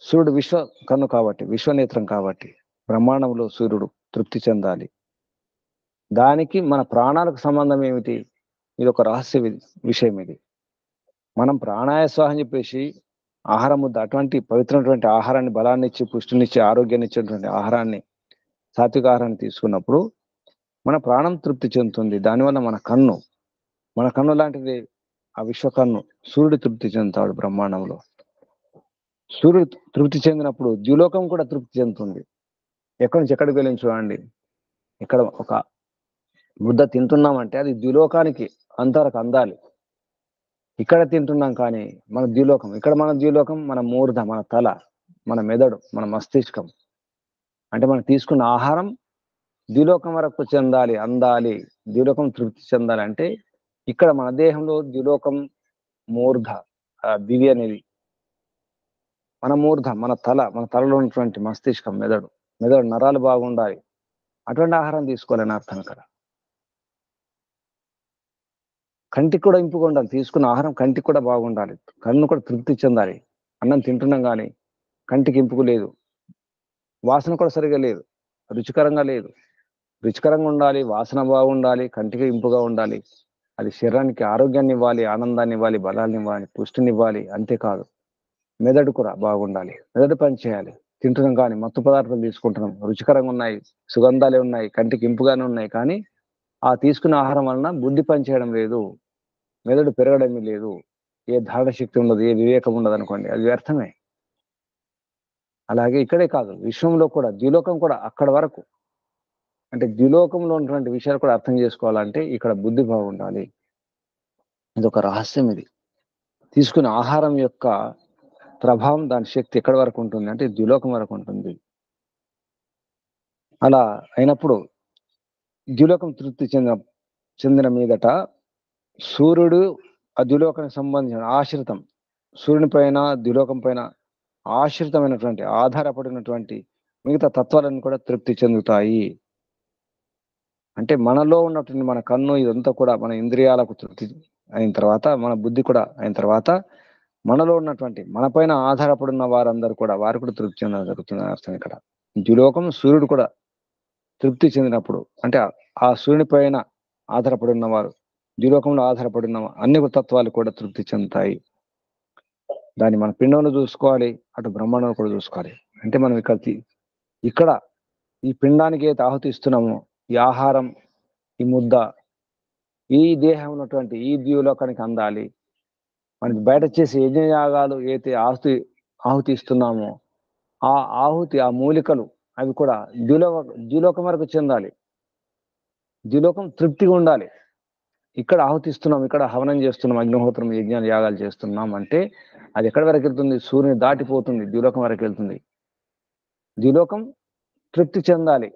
సూర్యుడు విశ్వ కన్ను కాబట్టి, విశ్వనేత్రం కాబట్టి బ్రహ్మాండంలో సూర్యుడు తృప్తి చెందాలి. దానికి మన ప్రాణాలకు సంబంధం ఏమిటి? ఇది ఒక రహస్య విషయం. ఇది మనం ప్రాణాయ స్వాహ అని చెప్పేసి ఆహారం ముద్ద, అటువంటి పవిత్రమైనటువంటి ఆహారాన్ని, బలాన్ని ఇచ్చి పుష్టినిచ్చి ఆరోగ్యాన్ని ఇచ్చేటువంటి ఆహారాన్ని, సాత్విక ఆహారాన్ని తీసుకున్నప్పుడు మన ప్రాణం తృప్తి చెందుతుంది. దానివల్ల మన కన్ను లాంటిది ఆ విశ్వకన్ను సూర్యుడు తృప్తి చెందుతాడు బ్రహ్మాండంలో. సూర్యుడు తృప్తి చెందినప్పుడు ద్యులోకం కూడా తృప్తి చెందుతుంది. ఎక్కడి నుంచి ఎక్కడికి వెళ్ళి చూడండి, ఇక్కడ ఒక ముద్ద తింటున్నామంటే అది ద్యులోకానికి అంతవరకు అందాలి. ఇక్కడ తింటున్నాం కానీ మన ద్యులోకం, ఇక్కడ మన ద్యులోకం మన మూర్ధ, మన తల, మన మెదడు, మన మస్తిష్కం. అంటే మనం తీసుకున్న ఆహారం ద్యులోకం వరకు చెందాలి, అందాలి, ద్యులోకం తృప్తి చెందాలి. అంటే ఇక్కడ మన దేహంలో ద్యులోకం మూర్ధ, దివి అనేది మన మూర్ధ, మన తలలో ఉన్నటువంటి మస్తిష్కం, మెదడు నరాలు బాగుండాలి. అటువంటి ఆహారం తీసుకోవాలని అర్థం కదా. కంటికి కూడా ఇంపుగా ఉండాలి, తీసుకున్న ఆహారం కంటికి కూడా బాగుండాలి, కన్ను కూడా తృప్తి చెందాలి. అన్నం తింటున్నాం కానీ కంటికి ఇంపుకు లేదు, వాసన కూడా సరిగా లేదు, రుచికరంగా లేదు. రుచికరంగా ఉండాలి, వాసన బాగుండాలి, కంటికి ఇంపుగా ఉండాలి. అది శరీరానికి ఆరోగ్యాన్ని ఇవ్వాలి, ఆనందాన్ని ఇవ్వాలి, బలాన్ని ఇవ్వాలి, పుష్టిని ఇవ్వాలి. అంతేకాదు మెదడు కూడా బాగుండాలి, మెదడు పని చేయాలి. తింటున్నాం కానీ మత్తు పదార్థాలు తీసుకుంటున్నాం, రుచికరంగా ఉన్నాయి, సుగంధాలే ఉన్నాయి, కంటికి ఇంపుగానే ఉన్నాయి, కానీ ఆ తీసుకున్న ఆహారం వలన బుద్ధి పనిచేయడం లేదు, మెదడు పెరగడమే లేదు, ఏ ధారణ శక్తి ఉండదు, ఏ వివేకం ఉండదు అనుకోండి, అది వ్యర్థమే. అలాగే ఇక్కడే కాదు, విశ్వంలో కూడా ద్యులోకం కూడా అక్కడ వరకు. అంటే ద్యులోకంలో ఉన్నటువంటి విషయాలు కూడా అర్థం చేసుకోవాలంటే ఇక్కడ బుద్ధి బాగుండాలి. ఇది ఒక రహస్యం. ఇది తీసుకునే ఆహారం యొక్క ప్రభావం, దాని శక్తి ఎక్కడి వరకు ఉంటుంది అంటే ద్యులోకం వరకు ఉంటుంది. అలా అయినప్పుడు ద్యులోకం తృప్తి చెందిన మీదట సూర్యుడు ఆ ద్యులోకానికి సంబంధించిన ఆశ్రితం, సూర్యుని పైన ద్యులోకం పైన ఆశ్రితమైనటువంటి, ఆధారపడినటువంటి మిగతా తత్వాలన్నీ కూడా తృప్తి చెందుతాయి. అంటే మనలో ఉన్నటువంటి మన కన్ను ఇదంతా కూడా మన ఇంద్రియాలకు తృప్తి అయిన తర్వాత, మన బుద్ధి కూడా అయిన తర్వాత, మనలో ఉన్నటువంటి మన పైన ఆధారపడిన వారందరూ కూడా వారు కూడా తృప్తి చెందడం జరుగుతుంది అర్థం ఇక్కడ. ద్యులోకం సూర్యుడు కూడా తృప్తి చెందినప్పుడు, అంటే ఆ సూర్యుని పైన ఆధారపడి ఉన్నవారు, ద్యులోకంలో ఆధారపడి ఉన్న అన్ని తత్వాలు కూడా తృప్తి చెందుతాయి. దాన్ని మన పిండంలో చూసుకోవాలి, అటు బ్రహ్మాండంలో కూడా చూసుకోవాలి. అంటే మనం ఇక్కడ ఈ పిండానికి అయితే ఆహుతి ఇస్తున్నామో, ఈ ఆహారం, ఈ ముద్ద ఈ దేహం ఉన్నటువంటి ఈ ద్యూలోకానికి అందాలి. మనకి బయట చేసే యజ్ఞయాగాలు అయితే ఆహుతి ఇస్తున్నామో ఆ ఆహుతి, ఆ మూలికలు అవి కూడా ద్యులోకం వరకు చెందాలి. ద్యులోకం తృప్తిగా ఉండాలి. ఇక్కడ ఆహుతిస్తున్నాం, ఇక్కడ హవనం చేస్తున్నాం, అగ్నిహోత్రం, యజ్ఞాలు, యాగాలు చేస్తున్నాం అంటే అది ఎక్కడి వరకు వెళ్తుంది? సూర్యుని దాటిపోతుంది, ద్యులోకం వరకు వెళ్తుంది. ద్యులోకం తృప్తి చెందాలి,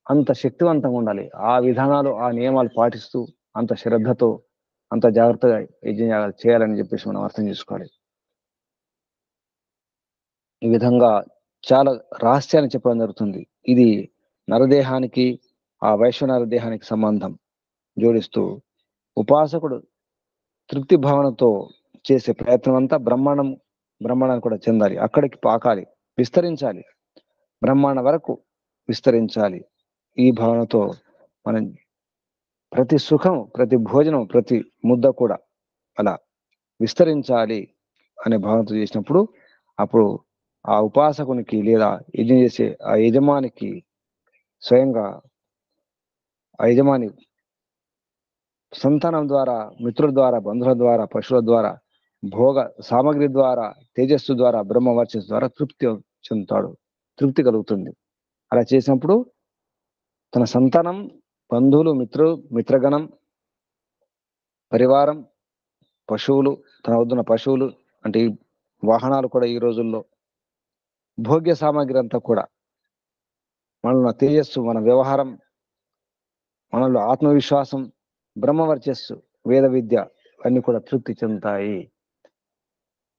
అంత శక్తివంతంగా ఉండాలి. ఆ విధానాలు, ఆ నియమాలు పాటిస్తూ అంత శ్రద్ధతో అంత జాగ్రత్తగా యజ్ఞయాగాలు చేయాలని చెప్పేసి మనం అర్థం చేసుకోవాలి. ఈ విధంగా చాలా రహస్యాన్ని చెప్పడం జరుగుతుంది. ఇది నరదేహానికి, ఆ వైశ్వనర దేహానికి సంబంధం జోడిస్తూ ఉపాసకుడు తృప్తి భావనతో చేసే ప్రయత్నం అంతా బ్రహ్మాండాన్ని కూడా చెందాలి, అక్కడికి పాకాలి, విస్తరించాలి, బ్రహ్మాండ వరకు విస్తరించాలి. ఈ భావనతో మనం ప్రతి సుఖం, ప్రతి భోజనం, ప్రతి ముద్ద కూడా అలా విస్తరించాలి అనే భావనతో చేసినప్పుడు అప్పుడు ఆ ఉపాసకునికి లేదా యజ్ఞం చేసే ఆ యజమానికి స్వయంగా ఆ యజమాని సంతానం ద్వారా, మిత్రుల ద్వారా, బంధువుల ద్వారా, పశువుల ద్వారా, భోగ సామగ్రి ద్వారా, తేజస్సు ద్వారా, బ్రహ్మ వర్చస్సు ద్వారా తృప్తి చెందుతాడు, తృప్తి కలుగుతుంది. అలా చేసినప్పుడు తన సంతానం, బంధువులు, మిత్రగణం, పరివారం, పశువులు, తన వద్దున్న పశువులు అంటే ఈ వాహనాలు కూడా ఈ రోజుల్లో, భోగ్య సామాగ్రి అంతా కూడా, మనలో తేజస్సు, మన వ్యవహారం, మనలో ఆత్మవిశ్వాసం, బ్రహ్మవర్చస్సు, వేద విద్య అన్ని కూడా తృప్తి చెందుతాయి.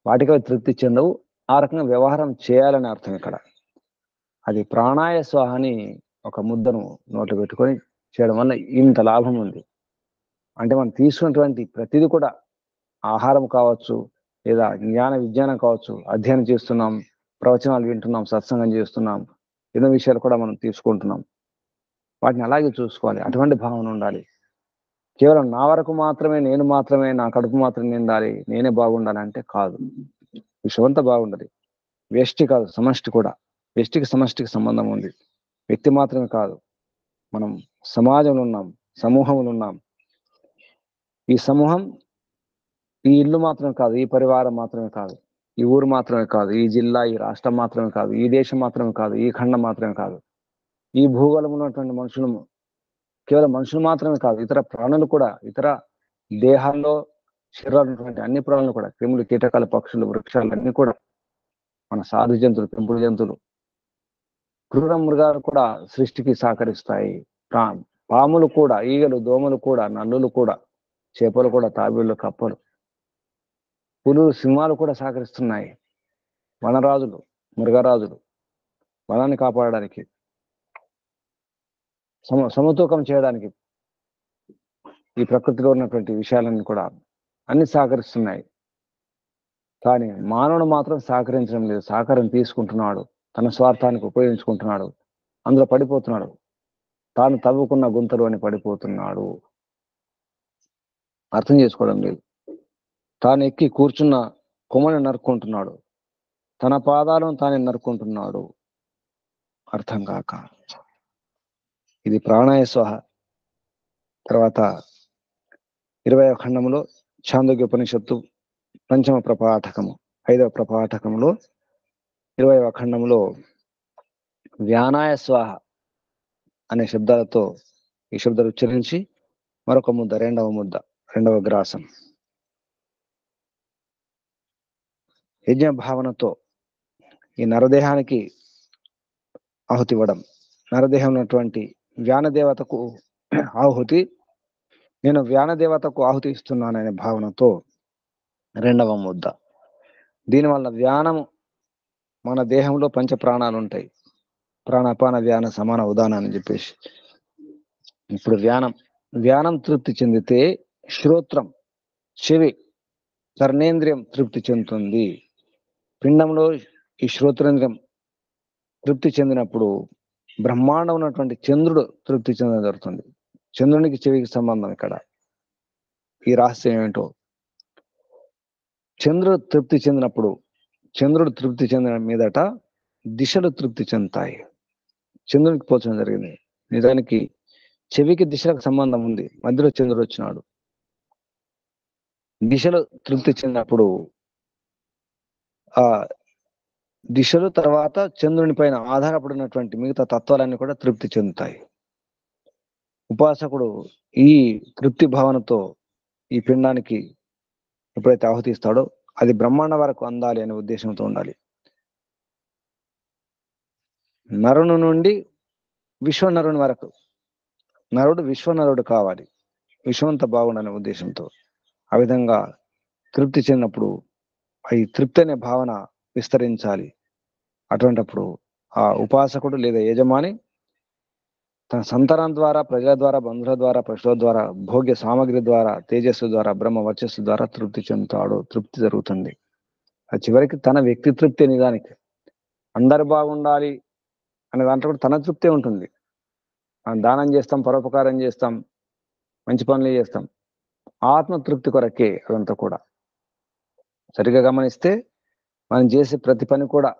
వాటికి అవి తృప్తి చెందవు. ఆ రకంగా వ్యవహారం చేయాలని అర్థం ఇక్కడ. అది ప్రాణాయ స్వాహ అని ఒక ముద్దను నోట్లో పెట్టుకొని చేయడం వల్ల ఇంత లాభం ఉంది. అంటే మనం తీసుకున్నటువంటి ప్రతిదీ కూడా ఆహారం కావచ్చు, లేదా విజ్ఞానం కావచ్చు, అధ్యయనం చేస్తున్నాం, ప్రవచనాలు వింటున్నాం, సత్సంగం చేస్తున్నాం, ఎన్నో విషయాలు కూడా మనం తీసుకుంటున్నాం. వాటిని అలాగే చూసుకోవాలి, అటువంటి భావన ఉండాలి. కేవలం నా వరకు మాత్రమే, నేను మాత్రమే, నా కడుపు మాత్రమే నిండాలి, నేనే బాగుండాలి అంటే కాదు. విశ్వమంతా బాగుండాలి. వ్యష్టి కాదు, సమష్టి కూడా. వ్యష్టికి సమష్టికి సంబంధం ఉంది. వ్యక్తి మాత్రమే కాదు, మనం సమాజంలో ఉన్నాం, సమూహంలో ఉన్నాం. ఈ సమూహం, ఈ ఇల్లు మాత్రమే కాదు, ఈ పరివారం మాత్రమే కాదు, ఈ ఊరు మాత్రమే కాదు, ఈ జిల్లా, ఈ రాష్ట్రం మాత్రమే కాదు, ఈ దేశం మాత్రమే కాదు, ఈ ఖండం మాత్రమే కాదు, ఈ భూగోళం ఉన్నటువంటి మనుషులు, కేవలం మనుషులు మాత్రమే కాదు, ఇతర ప్రాణులు కూడా, ఇతర దేహాల్లో శరీరాలు ఉన్నటువంటి అన్ని ప్రాణులు కూడా, క్రిములు, కీటకాలు, పక్షులు, వృక్షాలు అన్ని కూడా, మన సాధు జంతువులు, పెంపుడు జంతువులు, క్రూర మృగాలు కూడా సృష్టికి సహకరిస్తాయి. పాములు కూడా, ఈగలు, దోమలు కూడా, నల్లులు కూడా, చేపలు కూడా, తాబేళ్లు, కప్పలు, పులులు, సింహాలు కూడా సహకరిస్తున్నాయి. వనరాజులు, మృగరాజులు వనాన్ని కాపాడడానికి, సమతూకం చేయడానికి ఈ ప్రకృతిలో ఉన్నటువంటి విషయాలన్నీ కూడా అన్ని సహకరిస్తున్నాయి. కానీ మానవుడు మాత్రం సహకరించడం లేదు. సహకారం తీసుకుంటున్నాడు, తన స్వార్థానికి ఉపయోగించుకుంటున్నాడు, అందులో పడిపోతున్నాడు, తాను తవ్వుకున్న గుంతలోని పడిపోతున్నాడు. అర్థం చేసుకోవడం లేదు. తాను ఎక్కి కూర్చున్న కొమ్మని నరుక్కుంటున్నాడు, తన పాదాలను తానే నరుక్కుంటున్నాడు, అర్థం కాక. ఇది ప్రాణాయ స్వాహ. తర్వాత 20వ ఖండంలో ఛాందోగ్య ఉపనిషత్తు పంచమ ప్రపాఠకము 5వ ప్రపాఠకంలో 20వ ఖండంలో వ్యానాయ స్వాహ అనే శబ్దాలతో ఈ శబ్దాలు ఉచ్చరించి మరొక ముద్ద, రెండవ గ్రాసం యజ్ఞ భావనతో ఈ నరదేహానికి ఆహుతి ఇవ్వడం. నరదేహం ఉన్నటువంటి వ్యానదేవతకు ఆహుతి, నేను వ్యానదేవతకు ఆహుతి ఇస్తున్నాననే భావనతో రెండవ ముద్ద. దీనివల్ల వ్యానము, మన దేహంలో పంచ ప్రాణాలు ఉంటాయి, ప్రాణాపాన వ్యాన సమాన ఉదాన అని చెప్పేసి. ఇప్పుడు వ్యానం తృప్తి చెందితే శ్రోత్రం, చెవి, కర్ణేంద్రియం తృప్తి చెందుతుంది. పిండంలో ఈ శ్రోత్రేంద్రియం తృప్తి చెందినప్పుడు బ్రహ్మాండం ఉన్నటువంటి చంద్రుడు తృప్తి చెందడం జరుగుతుంది. చంద్రునికి చెవికి సంబంధం ఇక్కడ. ఈ రహస్యం ఏంటో చంద్రుడు తృప్తి చెందినప్పుడు, చంద్రుడు తృప్తి చెందిన మీదట దిశలు తృప్తి చెందుతాయి. చంద్రుడికి పోల్చడం జరిగింది. నిజానికి చెవికి దిశలకు సంబంధం ఉంది. మధ్యలో చంద్రుడు వచ్చినాడు. దిశలు తృప్తి చెందినప్పుడు ఆ దిశలు తర్వాత చంద్రుని పైన ఆధారపడినటువంటి మిగతా తత్వాలన్నీ కూడా తృప్తి చెందుతాయి. ఉపాసకుడు ఈ తృప్తి భావనతో ఈ పిండానికి ఎప్పుడైతే ఆహుతి ఇస్తాడో అది బ్రహ్మాండ వరకు అందాలి అనే ఉద్దేశంతో ఉండాలి. నరుని నుండి విశ్వనరుని వరకు, నరుడు విశ్వనరుడు కావాలి, విశ్వంతా బాగుండనే ఉద్దేశంతో ఆ విధంగా తృప్తి చెందినప్పుడు ఈ తృప్తి అనే భావన విస్తరించాలి. అటువంటిప్పుడు ఆ ఉపాసకుడు లేదా యజమాని తన సంతానం ద్వారా, ప్రజల ద్వారా, బంధువుల ద్వారా, పశువుల ద్వారా, భోగ్య సామగ్రి ద్వారా, తేజస్సు ద్వారా, బ్రహ్మ వర్చస్సు ద్వారా తృప్తి చెందుతాడు. తృప్తి జరుగుతుంది. అది చివరికి తన వ్యక్తి తృప్తి. నిజానికి అందరు బాగుండాలి అనే దాంట్లో కూడా తన తృప్తే ఉంటుంది. మనం దానం చేస్తాం, పరోపకారం చేస్తాం, మంచి పనులు చేస్తాం, ఆత్మతృప్తి కొరకే అదంతా కూడా. సరిగా గమనిస్తే మనం చేసే ప్రతి పని కూడా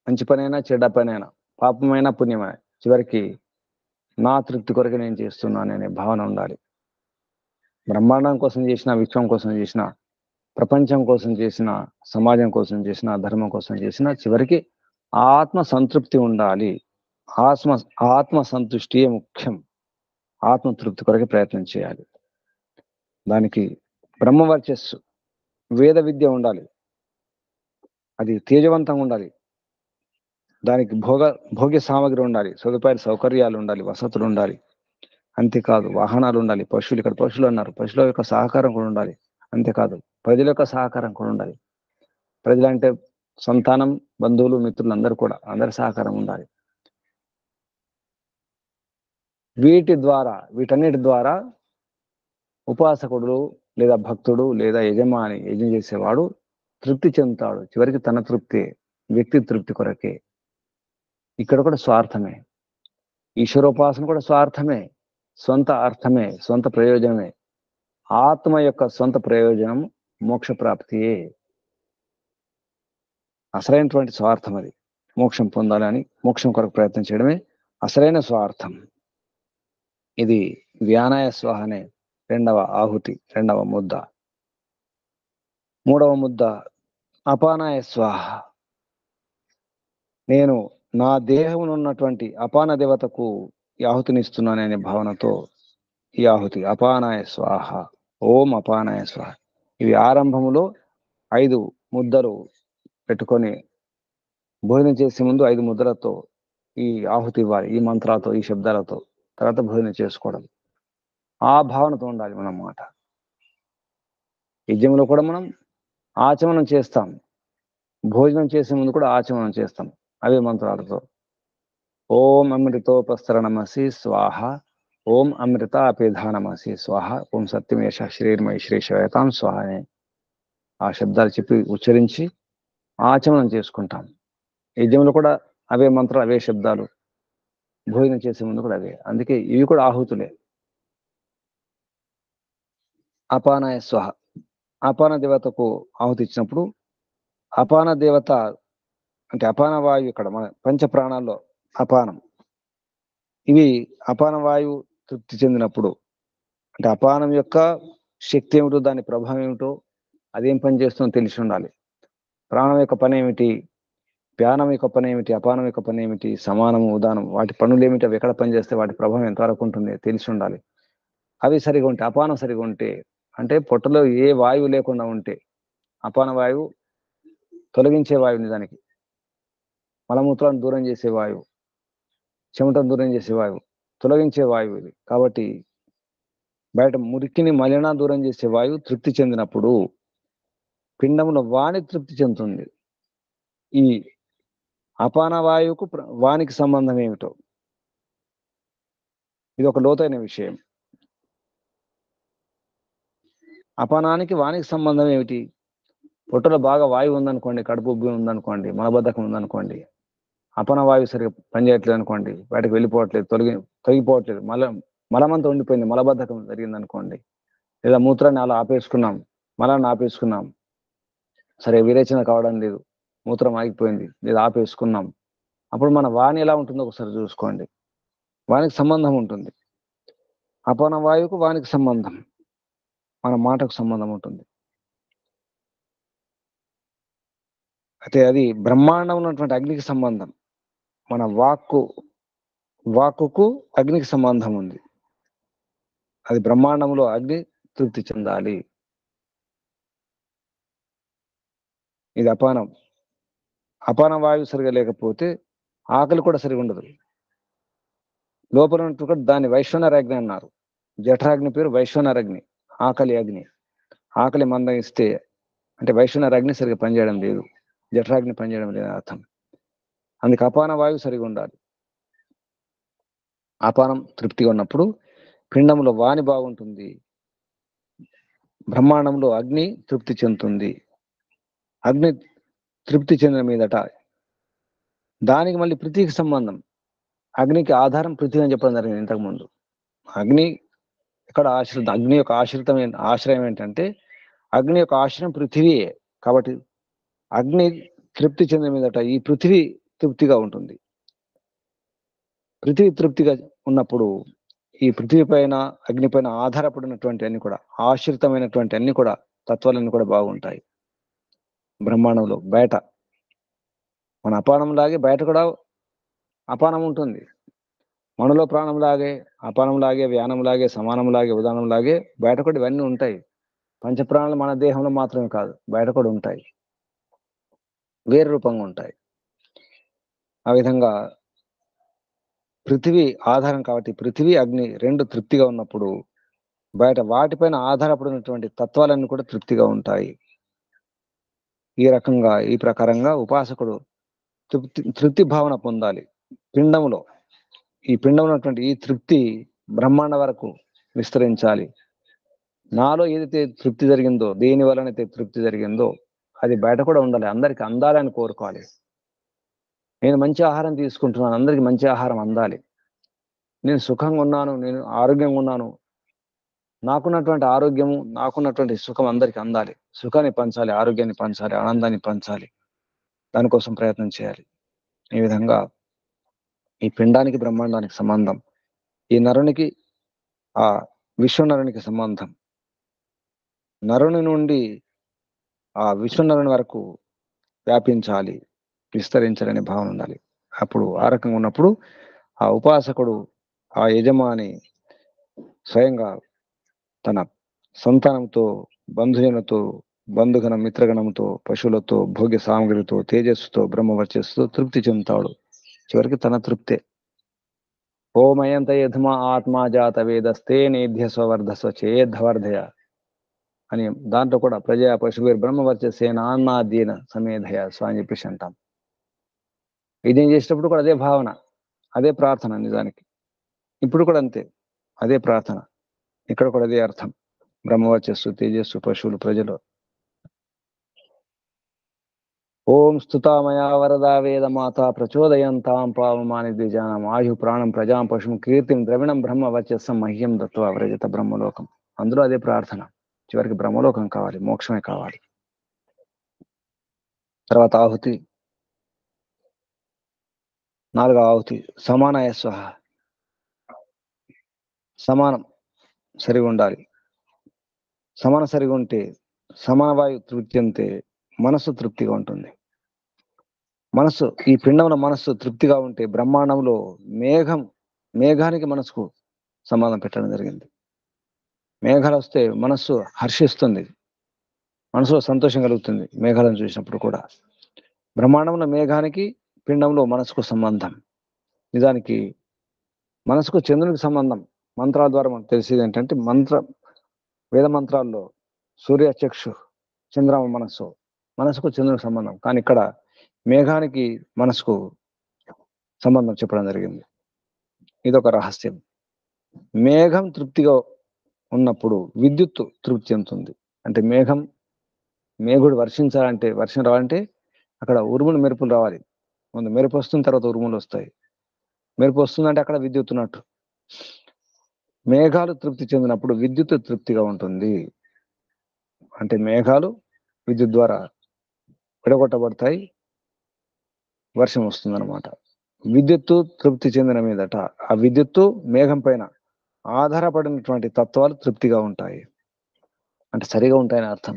మంచి పనైనా చెడ్డ పనైనా, పాపమైనా పుణ్యమైనా, చివరికి నా తృప్తి కొరకు నేను చేస్తున్నాను అనే భావన ఉండాలి. బ్రహ్మాండం కోసం చేసిన, విశ్వం కోసం చేసిన, ప్రపంచం కోసం చేసిన, సమాజం కోసం చేసిన, ధర్మం కోసం చేసిన, చివరికి ఆత్మ సంతృప్తి ఉండాలి. ఆత్మ సంతుష్టియే ముఖ్యం. ఆత్మతృప్తి కొరకు ప్రయత్నం చేయాలి. దానికి బ్రహ్మవర్చస్సు, వేద విద్య ఉండాలి. అది తేజవంతంగా ఉండాలి. దానికి భోగ్య సామగ్రి ఉండాలి, సదుపాయాలు సౌకర్యాలు ఉండాలి, వసతులు ఉండాలి. అంతేకాదు వాహనాలు ఉండాలి, పశువులు, ఇక్కడ పశువులు అన్నారు, పశువుల యొక్క సహకారం కూడా ఉండాలి. అంతేకాదు ప్రజల యొక్క సహకారం కూడా ఉండాలి. ప్రజలంటే సంతానం, బంధువులు, మిత్రులు అందరూ కూడా, అందరి సహకారం ఉండాలి. వీటన్నిటి ద్వారా ఉపాసకుడు లేదా భక్తుడు లేదా యజమాని, యజ్ఞం చేసేవాడు తృప్తి చెందుతాడు. చివరికి తన తృప్తి, వ్యక్తి తృప్తి కొరకే. ఇక్కడ కూడా స్వార్థమే. ఈశ్వరోపాసన కూడా స్వార్థమే, సొంత అర్థమే, సొంత ప్రయోజనమే. ఆత్మ యొక్క సొంత ప్రయోజనం మోక్ష ప్రాప్తియే. అసలైనటువంటి స్వార్థం అది. మోక్షం పొందాలని, మోక్షం కొరకు ప్రయత్నం చేయడమే అసలైన స్వార్థం. ఇది వ్యానాయ స్వాహ అనే రెండవ ఆహుతి, రెండవ ముద్ద. మూడవ ముద్ద అపానాయ స్వాహ. నేను నా దేహంలో ఉన్నటువంటి అపాన దేవతకు ఈ ఆహుతినిస్తున్నాననే భావనతో ఈ ఆహుతి అపానాయ స్వాహ, ఓం అపానాయ స్వాహ. ఇవి ఆరంభములో 5 ముద్దలు పెట్టుకొని భోజనం చేసే ముందు 5 ముద్దలతో ఈ ఆహుతి ఇవ్వాలి, ఈ మంత్రాలతో, ఈ శబ్దాలతో. తర్వాత భోజనం చేసుకోవడం. ఆ భావనతో ఉండాలి మనం మాట. యజ్ఞంలో కూడా మనం ఆచమనం చేస్తాం, భోజనం చేసే ముందు కూడా ఆచమనం చేస్తాం అవే మంత్రాలతో. ఓం అమృతోపస్తరణమసి స్వాహ, ఓం అమృత అపిధానమసి స్వాహ, ఓం సత్యమేష శ్రీర్మయ శ్రీశయతాం స్వాహ అనే ఆ శబ్దాలు చెప్పి ఉచ్చరించి ఆచమనం చేసుకుంటాం. యజ్ఞంలో కూడా అవే మంత్రాలు, అవే శబ్దాలు, భోజనం చేసే ముందు కూడా అవే. అందుకే ఇవి కూడా ఆహుతులే. అపానాయ స్వాహ, అపాన దేవతకు ఆహుతి ఇచ్చినప్పుడు, అపాన దేవత అంటే అపాన వాయువు, ఇక్కడ మన పంచ ప్రాణాల్లో అపానం. ఇవి అపాన వాయువు తృప్తి చెందినప్పుడు, అంటే అపానం యొక్క శక్తి ఏమిటో, దాని ప్రభావం ఏమిటో, అదేం పని చేస్తుందో తెలిసి ఉండాలి. ప్రాణం యొక్క పని ఏమిటి, ప్యానం యొక్క పని ఏమిటి, అపానం యొక్క పని ఏమిటి, సమానము, ఉదానం, వాటి పనులు ఏమిటి, అవి ఎక్కడ పనిచేస్తే వాటి ప్రభావం ఎంతవరకు ఉంటుంది తెలిసి ఉండాలి. అవి సరిగా ఉంటే, అపానం సరిగా ఉంటే, అంటే పొట్టలో ఏ వాయువు లేకుండా ఉంటే, అపాన వాయువు తొలగించే వాయువు, నిజానికి మలమూత్రాన్ని దూరం చేసే వాయువు, చెమటను దూరం చేసే వాయువు, తొలగించే వాయువు ఇది. కాబట్టి బయట మురికిని, మలినా దూరం చేసే వాయువు తృప్తి చెందినప్పుడు పిండంలో వాణి తృప్తి చెందుతుంది. ఈ అపాన వాయువుకు వానికి సంబంధం ఏమిటో ఇది ఒక లోతైన విషయం. అపానానికి వానికి సంబంధం ఏమిటి? పొట్టలో బాగా వాయువు ఉందనుకోండి, కడుపు ఉబ్బి ఉందనుకోండి, మలబద్ధకం ఉందనుకోండి, అపన వాయువు సరిగా పనిచేయట్లేదు అనుకోండి, బయటకు వెళ్ళిపోవట్లేదు, తొలగిపోవట్లేదు, మలమంతా ఉండిపోయింది, మలబద్ధకం జరిగింది అనుకోండి, లేదా మూత్రాన్ని అలా ఆపేసుకున్నాం, మలాన్ని ఆపేసుకున్నాం, సరే విరేచన కావడం లేదు, మూత్రం ఆగిపోయింది లేదా ఆపేసుకున్నాం, అప్పుడు మన వాణి ఎలా ఉంటుందో ఒకసారి చూసుకోండి. వానికి సంబంధం ఉంటుంది, అపాన వాయువుకు వానికి సంబంధం, మన మాటకు సంబంధం ఉంటుంది. అయితే అది బ్రహ్మాండం ఉన్నటువంటి అగ్నికి సంబంధం. మన వాక్కుకు అగ్నికి సంబంధం ఉంది. అది బ్రహ్మాండంలో అగ్ని తృప్తి చెందాలి. ఇది అపానం. అపాన వాయువు సరిగా లేకపోతే ఆకలి కూడా సరిగా ఉండదు. లోపల ఉన్నట్టు దాన్ని వైశ్వనరాగ్ని అన్నారు. జఠరాగ్ని పేరు వైశ్వనరాగ్ని, ఆకలి అగ్ని. ఆకలి మందం ఇస్తే అంటే వైశ్వనరాగ్ని సరిగా పనిచేయడం లేదు, జఠరాగ్ని పనిచేయడం లేదు అర్థం. అందుకే అపాన వాయువు సరిగా ఉండాలి. అపానం తృప్తిగా ఉన్నప్పుడు పిండంలో వాని బాగుంటుంది, బ్రహ్మాండంలో అగ్ని తృప్తి చెందుతుంది. అగ్ని తృప్తి చెందిన మీదట దానికి మళ్ళీ పృథ్వీకి సంబంధం. అగ్నికి ఆధారం పృథ్వీ అని చెప్పడం జరిగింది ఇంతకుముందు. అగ్ని ఇక్కడ ఆశ్రితం, అగ్ని యొక్క ఆశ్రయం ఏంటంటే అగ్ని యొక్క ఆశ్రయం పృథివీయే. కాబట్టి అగ్ని తృప్తి చెందిన మీదట ఈ పృథివీ తృప్తిగా ఉంటుంది. పృథివీ తృప్తిగా ఉన్నప్పుడు ఈ పృథివీ పైన అగ్ని పైన ఆధారపడినటువంటి అన్ని కూడా, ఆశ్రితమైనటువంటి అన్ని కూడా తత్వాలన్నీ కూడా బాగుంటాయి. బ్రహ్మాండంలో బయట మన అపానంలాగే బయట కూడా అపానం ఉంటుంది. మనలో ప్రాణంలాగే, అపానంలాగే, వ్యానంలాగే, సమానంలాగే, ఉదానంలాగే బయట కూడా ఇవన్నీ ఉంటాయి. పంచప్రాణాలు మన దేహంలో మాత్రమే కాదు, బయట కూడా ఉంటాయి, వేరు రూపంగా ఉంటాయి. ఆ విధంగా పృథివీ ఆధారం కాబట్టి పృథివీ అగ్ని రెండు తృప్తిగా ఉన్నప్పుడు బయట వాటిపైన ఆధారపడినటువంటి తత్వాలన్నీ కూడా తృప్తిగా ఉంటాయి. ఈ రకంగా ఈ ప్రకారంగా ఉపాసకుడు తృప్తి భావన పొందాలి పిండంలో. ఈ పిండం ఉన్నటువంటి ఈ తృప్తి బ్రహ్మాండ వరకు విస్తరించాలి. నాలో ఏదైతే తృప్తి జరిగిందో, దేని వలనైతే తృప్తి జరిగిందో అది బయట కూడా ఉండాలి, అందరికి అందాలని కోరుకోవాలి. నేను మంచి ఆహారం తీసుకుంటున్నాను, అందరికి మంచి ఆహారం అందాలి. నేను సుఖంగా ఉన్నాను, నేను ఆరోగ్యంగా ఉన్నాను, నాకున్నటువంటి ఆరోగ్యము, నాకున్నటువంటి సుఖం అందరికి అందాలి. సుఖాన్ని పంచాలి, ఆరోగ్యాన్ని పంచాలి, ఆనందాన్ని పంచాలి. దానికోసం ప్రయత్నం చేయాలి. ఈ విధంగా ఈ పిండానికి బ్రహ్మాండానికి సంబంధం, ఈ నరునికి ఆ విశ్వనరునికి సంబంధం, నరుని నుండి ఆ విశ్వనరుని వరకు వ్యాపించాలి, విస్తరించాలనే భావన ఉండాలి. అప్పుడు ఆ రకంగా ఉన్నప్పుడు ఆ ఉపాసకుడు, ఆ యజమాని స్వయంగా తన సంతానంతో, బంధుజనులతో, బంధుగణ మిత్రగణంతో, పశువులతో, భోగ్య సామగ్రితో, తేజస్సుతో, బ్రహ్మవర్చస్సుతో తృప్తి చెందుతాడు. చివరికి తన తృప్తే. ఓమయంత యధమా ఆత్మా జాత వేదస్తే నేధ్య స్వవర్ధస్వ చేద్ధవర్ధయ అని దాంట్లో కూడా ప్రజా పశువురు బ్రహ్మవర్చస్సేనాన్నాద్యేన సమేధయ స్వామి చెప్పేసి అంటాం. యజ్ఞం చేసేటప్పుడు కూడా అదే భావన, అదే ప్రార్థన. నిజానికి ఇప్పుడు కూడా అంతే, అదే ప్రార్థన. ఇక్కడ కూడా అదే అర్థం. బ్రహ్మవర్చస్సు, తేజస్సు, పశువులు, ప్రజలు. ఓం స్తుతామయా వరదా వేద మాత ప్రచోదయంతాం పావమాని ద్విజానం ఆయు ప్రాణం ప్రజాం పశుం కీర్తిం ద్రవిణం బ్రహ్మ వర్చస్సం మహ్యం దత్వ వ్రజత బ్రహ్మలోకం. అందులో అదే ప్రార్థన. చివరికి బ్రహ్మలోకం కావాలి, మోక్షమే కావాలి. తర్వాత ఆహుతి, 4వ ఆహుతి సమానాయ స్వహ. సమానం సరిగా ఉండాలి. సమాన సరిగా ఉంటే, సమాన వాయు తృప్తి అంతే మనస్సు తృప్తిగా ఉంటుంది. మనస్సు, ఈ పిండంలో మనస్సు తృప్తిగా ఉంటే బ్రహ్మాండంలో మేఘానికి మనసుకు సంబంధం పెట్టడం జరిగింది. మేఘాలు వస్తే మనస్సు హర్షిస్తుంది, మనసులో సంతోషం కలుగుతుంది మేఘాలను చూసినప్పుడు కూడా. బ్రహ్మాండంలో మేఘానికి, పిండంలో మనసుకు సంబంధం. నిజానికి మనసుకు చంద్రునికి సంబంధం. మంత్రాల ద్వారా మనకు తెలిసేది ఏంటంటే, వేద మంత్రాల్లో సూర్యచక్షు, చంద్రమ మనసుకు చంద్రునికి సంబంధం. కానీ ఇక్కడ మేఘానికి మనసుకు సంబంధం చెప్పడం జరిగింది. ఇదొక రహస్యం. మేఘం తృప్తిగా ఉన్నప్పుడు విద్యుత్తు తృప్తి చెందుతుంది. అంటే మేఘుడు వర్షించాలంటే, వర్షం రావాలంటే అక్కడ ఉరుములు మెరుపులు రావాలి. ముందు మెరుపు వస్తుంది, తర్వాత ఉరుములు వస్తాయి. మెరుపు వస్తుందంటే అక్కడ విద్యుత్ ఉన్నట్టు. మేఘాలు తృప్తి చెందినప్పుడు విద్యుత్ తృప్తిగా ఉంటుంది. అంటే మేఘాలు విద్యుత్ ద్వారా విడగొట్టబడతాయి, వర్షం వస్తుందన్నమాట. విద్యుత్తు తృప్తి చెందిన మీదట ఆ విద్యుత్తు మేఘం పైన ఆధారపడినటువంటి తత్వాలు తృప్తిగా ఉంటాయి. అంటే సరిగా ఉంటాయని అర్థం.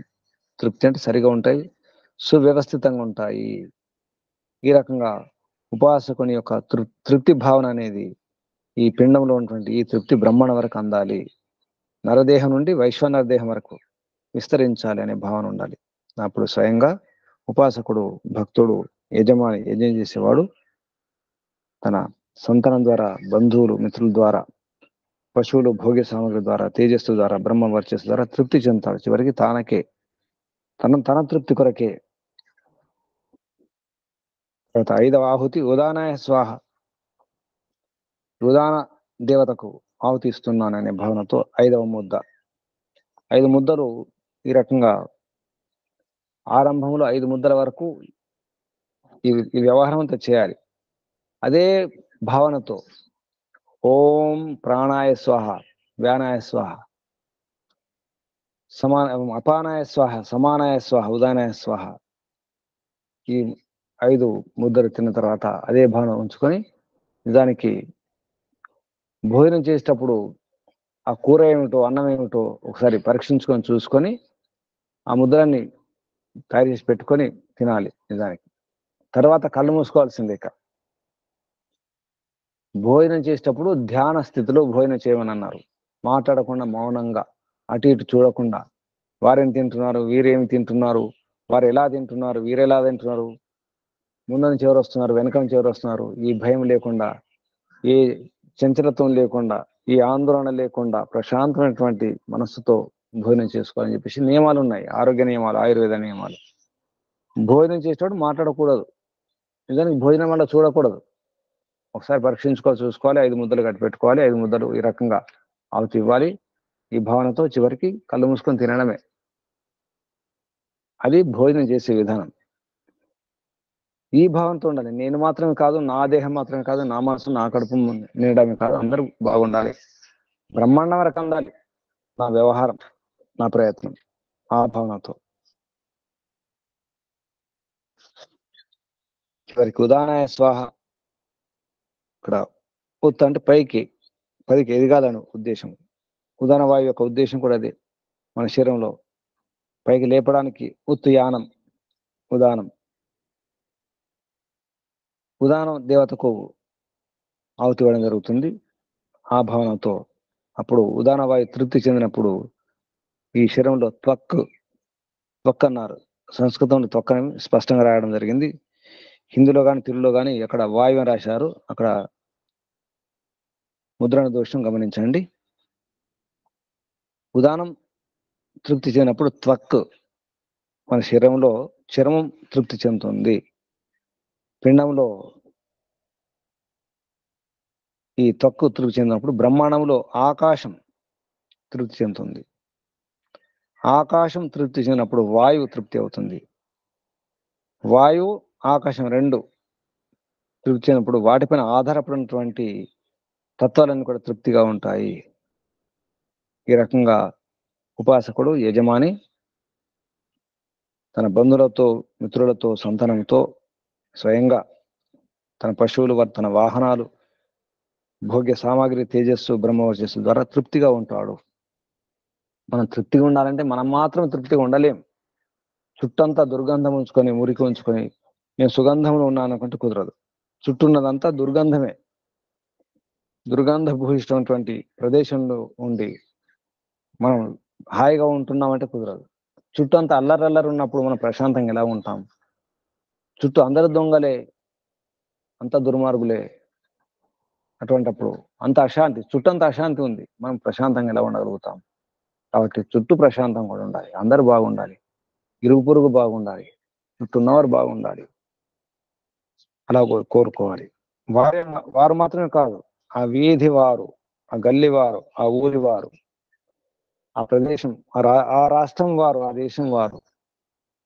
తృప్తి అంటే సరిగా ఉంటాయి, సువ్యవస్థితంగా ఉంటాయి. ఈ రకంగా ఉపాసకుని యొక్క తృప్తి భావన అనేది ఈ పిండంలో ఉన్నటువంటి ఈ తృప్తి బ్రహ్మాండం వరకు అందాలి, నరదేహం నుండి వైశ్వనర దేహం వరకు విస్తరించాలి అనే భావన ఉండాలి. అప్పుడు స్వయంగా ఉపాసకుడు, భక్తుడు, యజమాని, యజ్ఞం చేసేవాడు తన సంతానం ద్వారా, బంధువులు, మిత్రుల ద్వారా, పశువులు, భోగ్య సామగ్రి ద్వారా, తేజస్సు ద్వారా, బ్రహ్మ వర్చస్సు ద్వారా తృప్తి చెందుతాడు. చివరికి తన తృప్తి కొరకే. తర్వాత 5వ ఆహుతి ఉదానాయ స్వాహ. ఉదాన దేవతకు ఆహుతి ఇస్తున్నాననే భావనతో 5వ ముద్ద. 5 ముద్దలు ఈ రకంగా ఆరంభంలో 5 ముద్దల వరకు ఈ వ్యవహారం అంతా చేయాలి. అదే భావనతో ఓం ప్రాణాయ స్వాహ, వ్యానాయ స్వాహ, అపానాయ స్వాహ, సమానాయ స్వాహ, ఉదానాయ స్వాహ, ఈ 5 ముద్దలు తిన్న తర్వాత అదే భావన ఉంచుకొని నిజానికి భోజనం చేసేటప్పుడు ఆ కూర ఏమిటో, అన్నం ఏమిటో ఒకసారి పరీక్షించుకొని చూసుకొని ఆ ముద్దలన్నీ తయారు చేసి పెట్టుకొని తినాలి. నిజానికి తర్వాత కళ్ళు మూసుకోవాల్సిందే. ఇక భోజనం చేసేటప్పుడు ధ్యాన స్థితిలో భోజనం చేయమని అన్నారు. మాట్లాడకుండా మౌనంగా, అటు ఇటు చూడకుండా, వారేం తింటున్నారు, వీరేమి తింటున్నారు, వారు ఎలా తింటున్నారు, వీరు ఎలా తింటున్నారు, ముందు నుంచి ఎవరు వస్తున్నారు, వెనక నుంచి ఎవరు వస్తున్నారు, ఈ భయం లేకుండా, ఏ చంచలత్వం లేకుండా, ఈ ఆందోళన లేకుండా ప్రశాంతమైనటువంటి మనస్సుతో భోజనం చేసుకోవాలని చెప్పేసి నియమాలు ఉన్నాయి. ఆరోగ్య నియమాలు, ఆయుర్వేద నియమాలు. భోజనం చేసేటప్పుడు మాట్లాడకూడదు. నిజానికి భోజనం వల్ల చూడకూడదు. ఒకసారి చూసుకోవాలి. 5 ముద్దలు కట్టి పెట్టుకోవాలి. 5 ముద్దలు ఈ రకంగా ఆవుతి ఇవ్వాలి. ఈ భావనతో చివరికి కళ్ళు మూసుకొని తినడమే. అది భోజనం చేసే విధానం. ఈ భావంతో ఉండాలి. నేను మాత్రమే కాదు, నా దేహం మాత్రమే కాదు, నా మనసు, నా కడుపు నిండడమే కాదు, అందరూ బాగుండాలి, బ్రహ్మాండం వరకు అందాలి నా వ్యవహారం, నా ప్రయత్నం. ఆ భావనతో చివరికి ఉదానాయ స్వాహ. ఇక్కడ ఉత్ అంటే పైకి ఎదగాలని ఉద్దేశం. ఉదాన వాయువు యొక్క ఉద్దేశం కూడా అదే. మన శరీరంలో పైకి లేపడానికి ఉత్ యానం, ఉదానం. ఉదానం దేవతకు ఆహుతి ఇవ్వడం జరుగుతుంది. ఆ భావనతో అప్పుడు ఉదాన వాయు తృప్తి చెందినప్పుడు ఈ శరీరంలో త్వక్ అన్నారు. సంస్కృతంలో త్వక్ అని స్పష్టంగా రాయడం జరిగింది. హిందీలో కానీ తెలుగులో కానీ ఎక్కడ వాయువు అని రాశారు, అక్కడ ముద్రణ దోషం గమనించండి. ఉదానం తృప్తి చెందినప్పుడు త్వక్, మన శరీరంలో చర్మం తృప్తి చెందుతుంది. పిండంలో ఈ త్వక్ తృప్తి చెందినప్పుడు బ్రహ్మాండంలో ఆకాశం తృప్తి చెందుతుంది. ఆకాశం తృప్తి చెందినప్పుడు వాయువు తృప్తి అవుతుంది. వాయువు, ఆకాశం రెండు తృప్తి చెందినప్పుడు వాటిపైన ఆధారపడినటువంటి తత్వాలన్నీ కూడా తృప్తిగా ఉంటాయి. ఈ రకంగా ఉపాసకుడు, యజమాని తన బంధువులతో, మిత్రులతో, సంతానంతో, స్వయంగా తన పశువులు, తన వాహనాలు, భోగ్య సామాగ్రి, తేజస్సు, బ్రహ్మవర్చస్సు ద్వారా తృప్తిగా ఉంటాడు. మనం తృప్తిగా ఉండాలంటే మనం మాత్రం తృప్తిగా ఉండలేం. చుట్టంతా దుర్గంధం ఉంచుకొని, మురికి ఉంచుకొని నేను సుగంధంలో ఉన్నాను అనుకుంటే కుదరదు. చుట్టూన్నదంతా దుర్గంధమే. దుర్గంధ భూయిష్టమైనటువంటి ప్రదేశంలో ఉండి మనం హాయిగా ఉంటున్నామంటే కుదరదు. చుట్టూ అంతా అల్లరల్లరి ఉన్నప్పుడు మనం ప్రశాంతంగా ఎలా ఉంటాం? చుట్టూ అందరు దొంగలే, అంత దుర్మార్గులే, అటువంటిప్పుడు అంత అశాంతి, చుట్టంతా అశాంతి ఉంది, మనం ప్రశాంతంగా ఎలా ఉండగలుగుతాం? కాబట్టి చుట్టూ ప్రశాంతంగా కూడా ఉండాలి, అందరూ బాగుండాలి, ఇరుగు పొరుగు బాగుండాలి, చుట్టూ ఉన్నవారు బాగుండాలి, అలా కోరుకోవాలి. వారు మాత్రమే కాదు, ఆ వీధి వారు, ఆ గల్లి వారు, ఆ ఊరి వారు, ఆ ప్రదేశం, ఆ రాష్ట్రం వారు, ఆ దేశం వారు,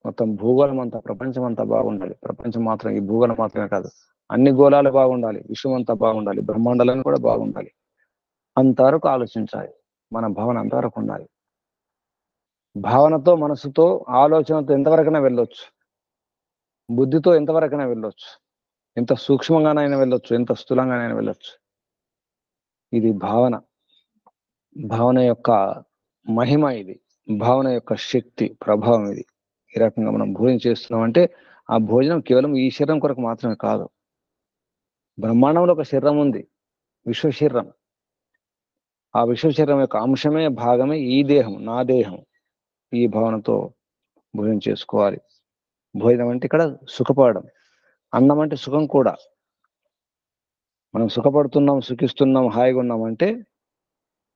మొత్తం భూగోళం అంతా, ప్రపంచం అంతా బాగుండాలి. ప్రపంచం మాత్రం, ఈ భూగోళం మాత్రమే కాదు, అన్ని గోళాలు బాగుండాలి, విశ్వం అంతా బాగుండాలి, బ్రహ్మాండాలను కూడా బాగుండాలి. అంతవరకు ఆలోచించాలి. మన భావన అంతవరకు ఉండాలి. భావనతో, మనసుతో, ఆలోచనతో ఎంతవరకైనా వెళ్ళొచ్చు. బుద్ధితో ఎంతవరకైనా వెళ్ళొచ్చు, ఎంత సూక్ష్మంగానైనా వెళ్ళొచ్చు, ఎంత స్థూలంగానైనా వెళ్ళొచ్చు. ఇది భావన, భావన యొక్క మహిమ, ఇది భావన యొక్క శక్తి ప్రభావం. ఇది ఈ రకంగా మనం భోజనం చేస్తున్నాం అంటే ఆ భోజనం కేవలం ఈ శరీరం కొరకు మాత్రమే కాదు. బ్రహ్మాండంలో ఒక శరీరం ఉంది, విశ్వ శరీరం. ఆ విశ్వ శరీరం యొక్క అంశమే, భాగమే ఈ దేహం, నా దేహం. ఈ భావనతో భోజనం చేసుకోవాలి. భోజనం అంటే ఇక్కడ సుఖపడడం, అన్నం అంటే సుఖం కూడా. మనం సుఖపడుతున్నాం, సుఖిస్తున్నాం, హాయిగా ఉన్నాం అంటే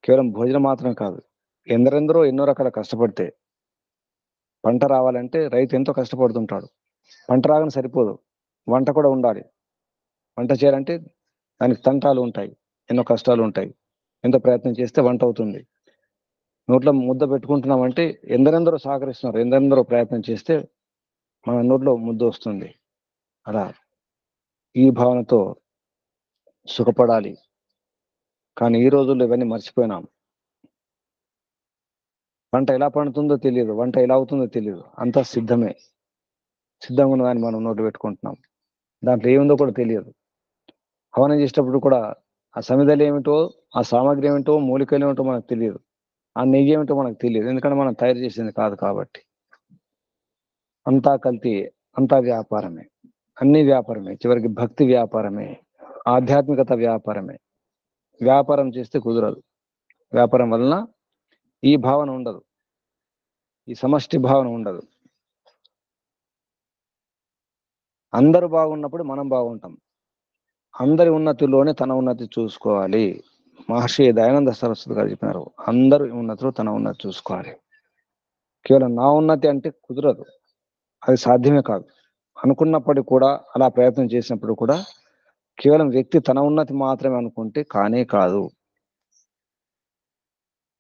కేవలం భోజనం మాత్రమే కాదు. ఎందరెందరో ఎన్నో రకాల కష్టపడితే పంట రావాలంటే రైతు ఎంతో కష్టపడుతుంటాడు. పంట రాగానే సరిపోదు, వంట కూడా ఉండాలి. వంట చేయాలంటే దానికి తంటాలు ఉంటాయి, ఎన్నో కష్టాలు ఉంటాయి. ఎంతో ప్రయత్నం చేస్తే వంట అవుతుంది. నోట్లో ముద్ద పెట్టుకుంటున్నామంటే ఎందరెందరో సహకరిస్తున్నారు, ఎందరెందరో ప్రయత్నం చేస్తే మన నోట్లో ముద్ద వస్తుంది. అలా ఈ భావనతో సుఖపడాలి. కానీ ఈ రోజుల్లో ఇవన్నీ మర్చిపోయినాం. వంట ఎలా పండుతుందో తెలియదు, వంట ఎలా అవుతుందో తెలియదు. అంతా సిద్ధంగా ఉన్నదాన్ని మనం నోట్లు పెట్టుకుంటున్నాం. దాంట్లో ఏముందో కూడా తెలియదు. హవనం చేసేటప్పుడు కూడా ఆ సమిధలు ఏమిటో, ఆ సామాగ్రి ఏమిటో, మూలికలు ఏమిటో మనకు తెలియదు. ఆ నెయ్యి ఏమిటో మనకు తెలియదు, ఎందుకంటే మనం తయారు చేసింది కాదు కాబట్టి. అంతా కల్తీ, అంతా వ్యాపారమే, అన్ని వ్యాపారమే. చివరికి భక్తి వ్యాపారమే, ఆధ్యాత్మికత వ్యాపారమే. వ్యాపారం చేస్తే కుదరదు. వ్యాపారం వలన ఈ భావన ఉండదు, ఈ సమష్టి భావన ఉండదు. అందరూ బాగున్నప్పుడు మనం బాగుంటాం. అందరి ఉన్నతిలోనే తన ఉన్నతి చూసుకోవాలి. మహర్షి దయానంద సరస్వతి గారు చెప్పినారు, అందరి ఉన్నతిలో తన ఉన్నతి చూసుకోవాలి. కేవలం నా ఉన్నతి అంటే కుదరదు, అది సాధ్యమే కాదు. అనుకున్నప్పటికీ కూడా, అలా ప్రయత్నం చేసినప్పుడు కూడా కేవలం వ్యక్తి తన ఉన్నతి మాత్రమే అనుకుంటే కానే కాదు.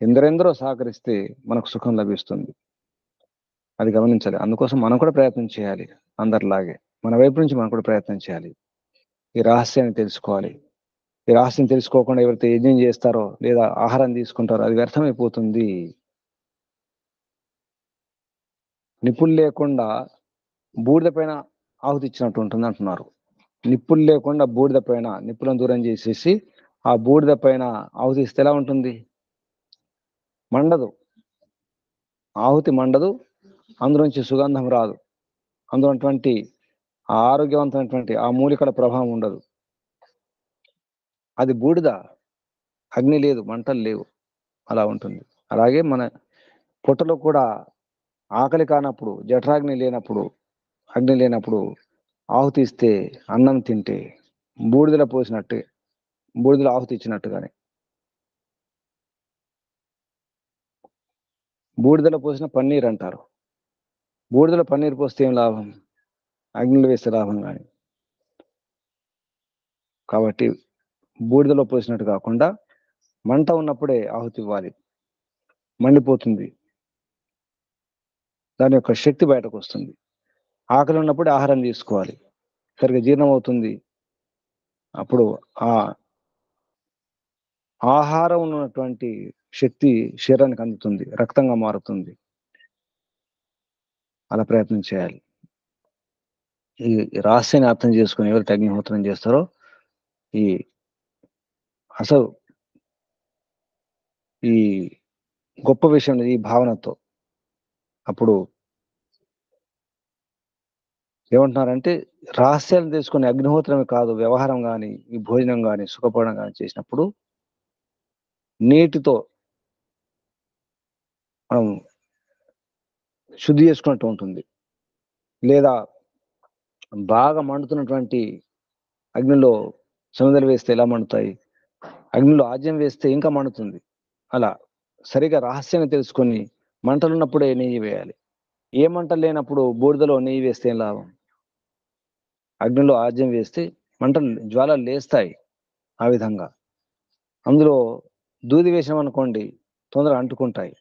ఎందరెందరో సహకరిస్తే మనకు సుఖం లభిస్తుంది. అది గమనించాలి. అందుకోసం మనం కూడా ప్రయత్నం చేయాలి. అందరిలాగే మన వైపు నుంచి మనం కూడా ప్రయత్నం చేయాలి. ఈ రహస్యాన్ని తెలుసుకోవాలి. ఈ రహస్యం తెలుసుకోకుండా ఎవరైతే యజ్ఞం చేస్తారో లేదా ఆహారం తీసుకుంటారో అది వ్యర్థమైపోతుంది. నిప్పులు లేకుండా బూడిద పైన ఆహుతి ఇచ్చినట్టు ఉంటుంది అంటున్నారు. నిప్పులు లేకుండా బూడిద పైన నిప్పులను దూరం చేసేసి ఆ బూడిద పైన ఆహుతి ఇస్తే ఎలా ఉంటుంది? మండదు, ఆహుతి మండదు, అందులోంచి సుగంధం రాదు, అందులో ఆరోగ్యవంతమైనటువంటి ఆ మూలికల ప్రభావం ఉండదు. అది బూడిద, అగ్ని లేదు, మంటలు లేవు, అలా ఉంటుంది. అలాగే మన పొట్టలో కూడా ఆకలి కానప్పుడు, జఠరాగ్ని లేనప్పుడు, అగ్ని లేనప్పుడు ఆహుతి ఇస్తే, అన్నం తింటే బూడిదలో పోసినట్టే, బూడిదలో ఆహుతి ఇచ్చినట్టుగానే. బూడిదలో పోసిన పన్నీర్ అంటారు. బూడిదలో పన్నీర్ పోస్తే ఏం లాభం? అగ్నిలో వేస్తే లాభం కానీ. కాబట్టి బూడిదలో పోసినట్టు కాకుండా మంట ఉన్నప్పుడే ఆహుతి ఇవ్వాలి. మండిపోతుంది, దాని యొక్క శక్తి బయటకు వస్తుంది. ఆకలి ఉన్నప్పుడే ఆహారం తీసుకోవాలి, సరిగ్గా జీర్ణం అవుతుంది. అప్పుడు ఆ ఆహారం ఉన్నటువంటి శక్తి శరీరానికి అందుతుంది, రక్తంగా మారుతుంది. అలా ప్రయత్నం చేయాలి. ఈ రహస్యాన్ని అర్థం చేసుకుని ఎవరైతే అగ్నిహోత్రం చేస్తారో, ఈ అసలు ఈ గొప్ప విషయం ఈ భావనతో అప్పుడు ఏమంటున్నారంటే, రహస్యాలు తెలుసుకునే అగ్నిహోత్రమే కాదు, వ్యవహారం కానీ, ఈ భోజనం కానీ, సుఖపడడం కానీ చేసినప్పుడు నీటితో మనం శుద్ధి చేసుకున్నట్టు ఉంటుంది. లేదా బాగా మండుతున్నటువంటి అగ్నిలో సమిధలు వేస్తే ఎలా మండుతాయి, అగ్నిలో ఆజ్యం వేస్తే ఇంకా మండుతుంది. అలా సరిగా రహస్యాన్ని తెలుసుకొని మంటలు ఉన్నప్పుడే నెయ్యి వేయాలి. ఏ మంటలు లేనప్పుడు బూడిదలో నెయ్యి వేస్తే ఏం లాభం? అగ్నిలో ఆజ్యం వేస్తే మంటలు, జ్వాలలు లేస్తాయి. ఆ విధంగా అందులో దూది వేసాం అనుకోండి, తొందరగా అంటుకుంటాయి.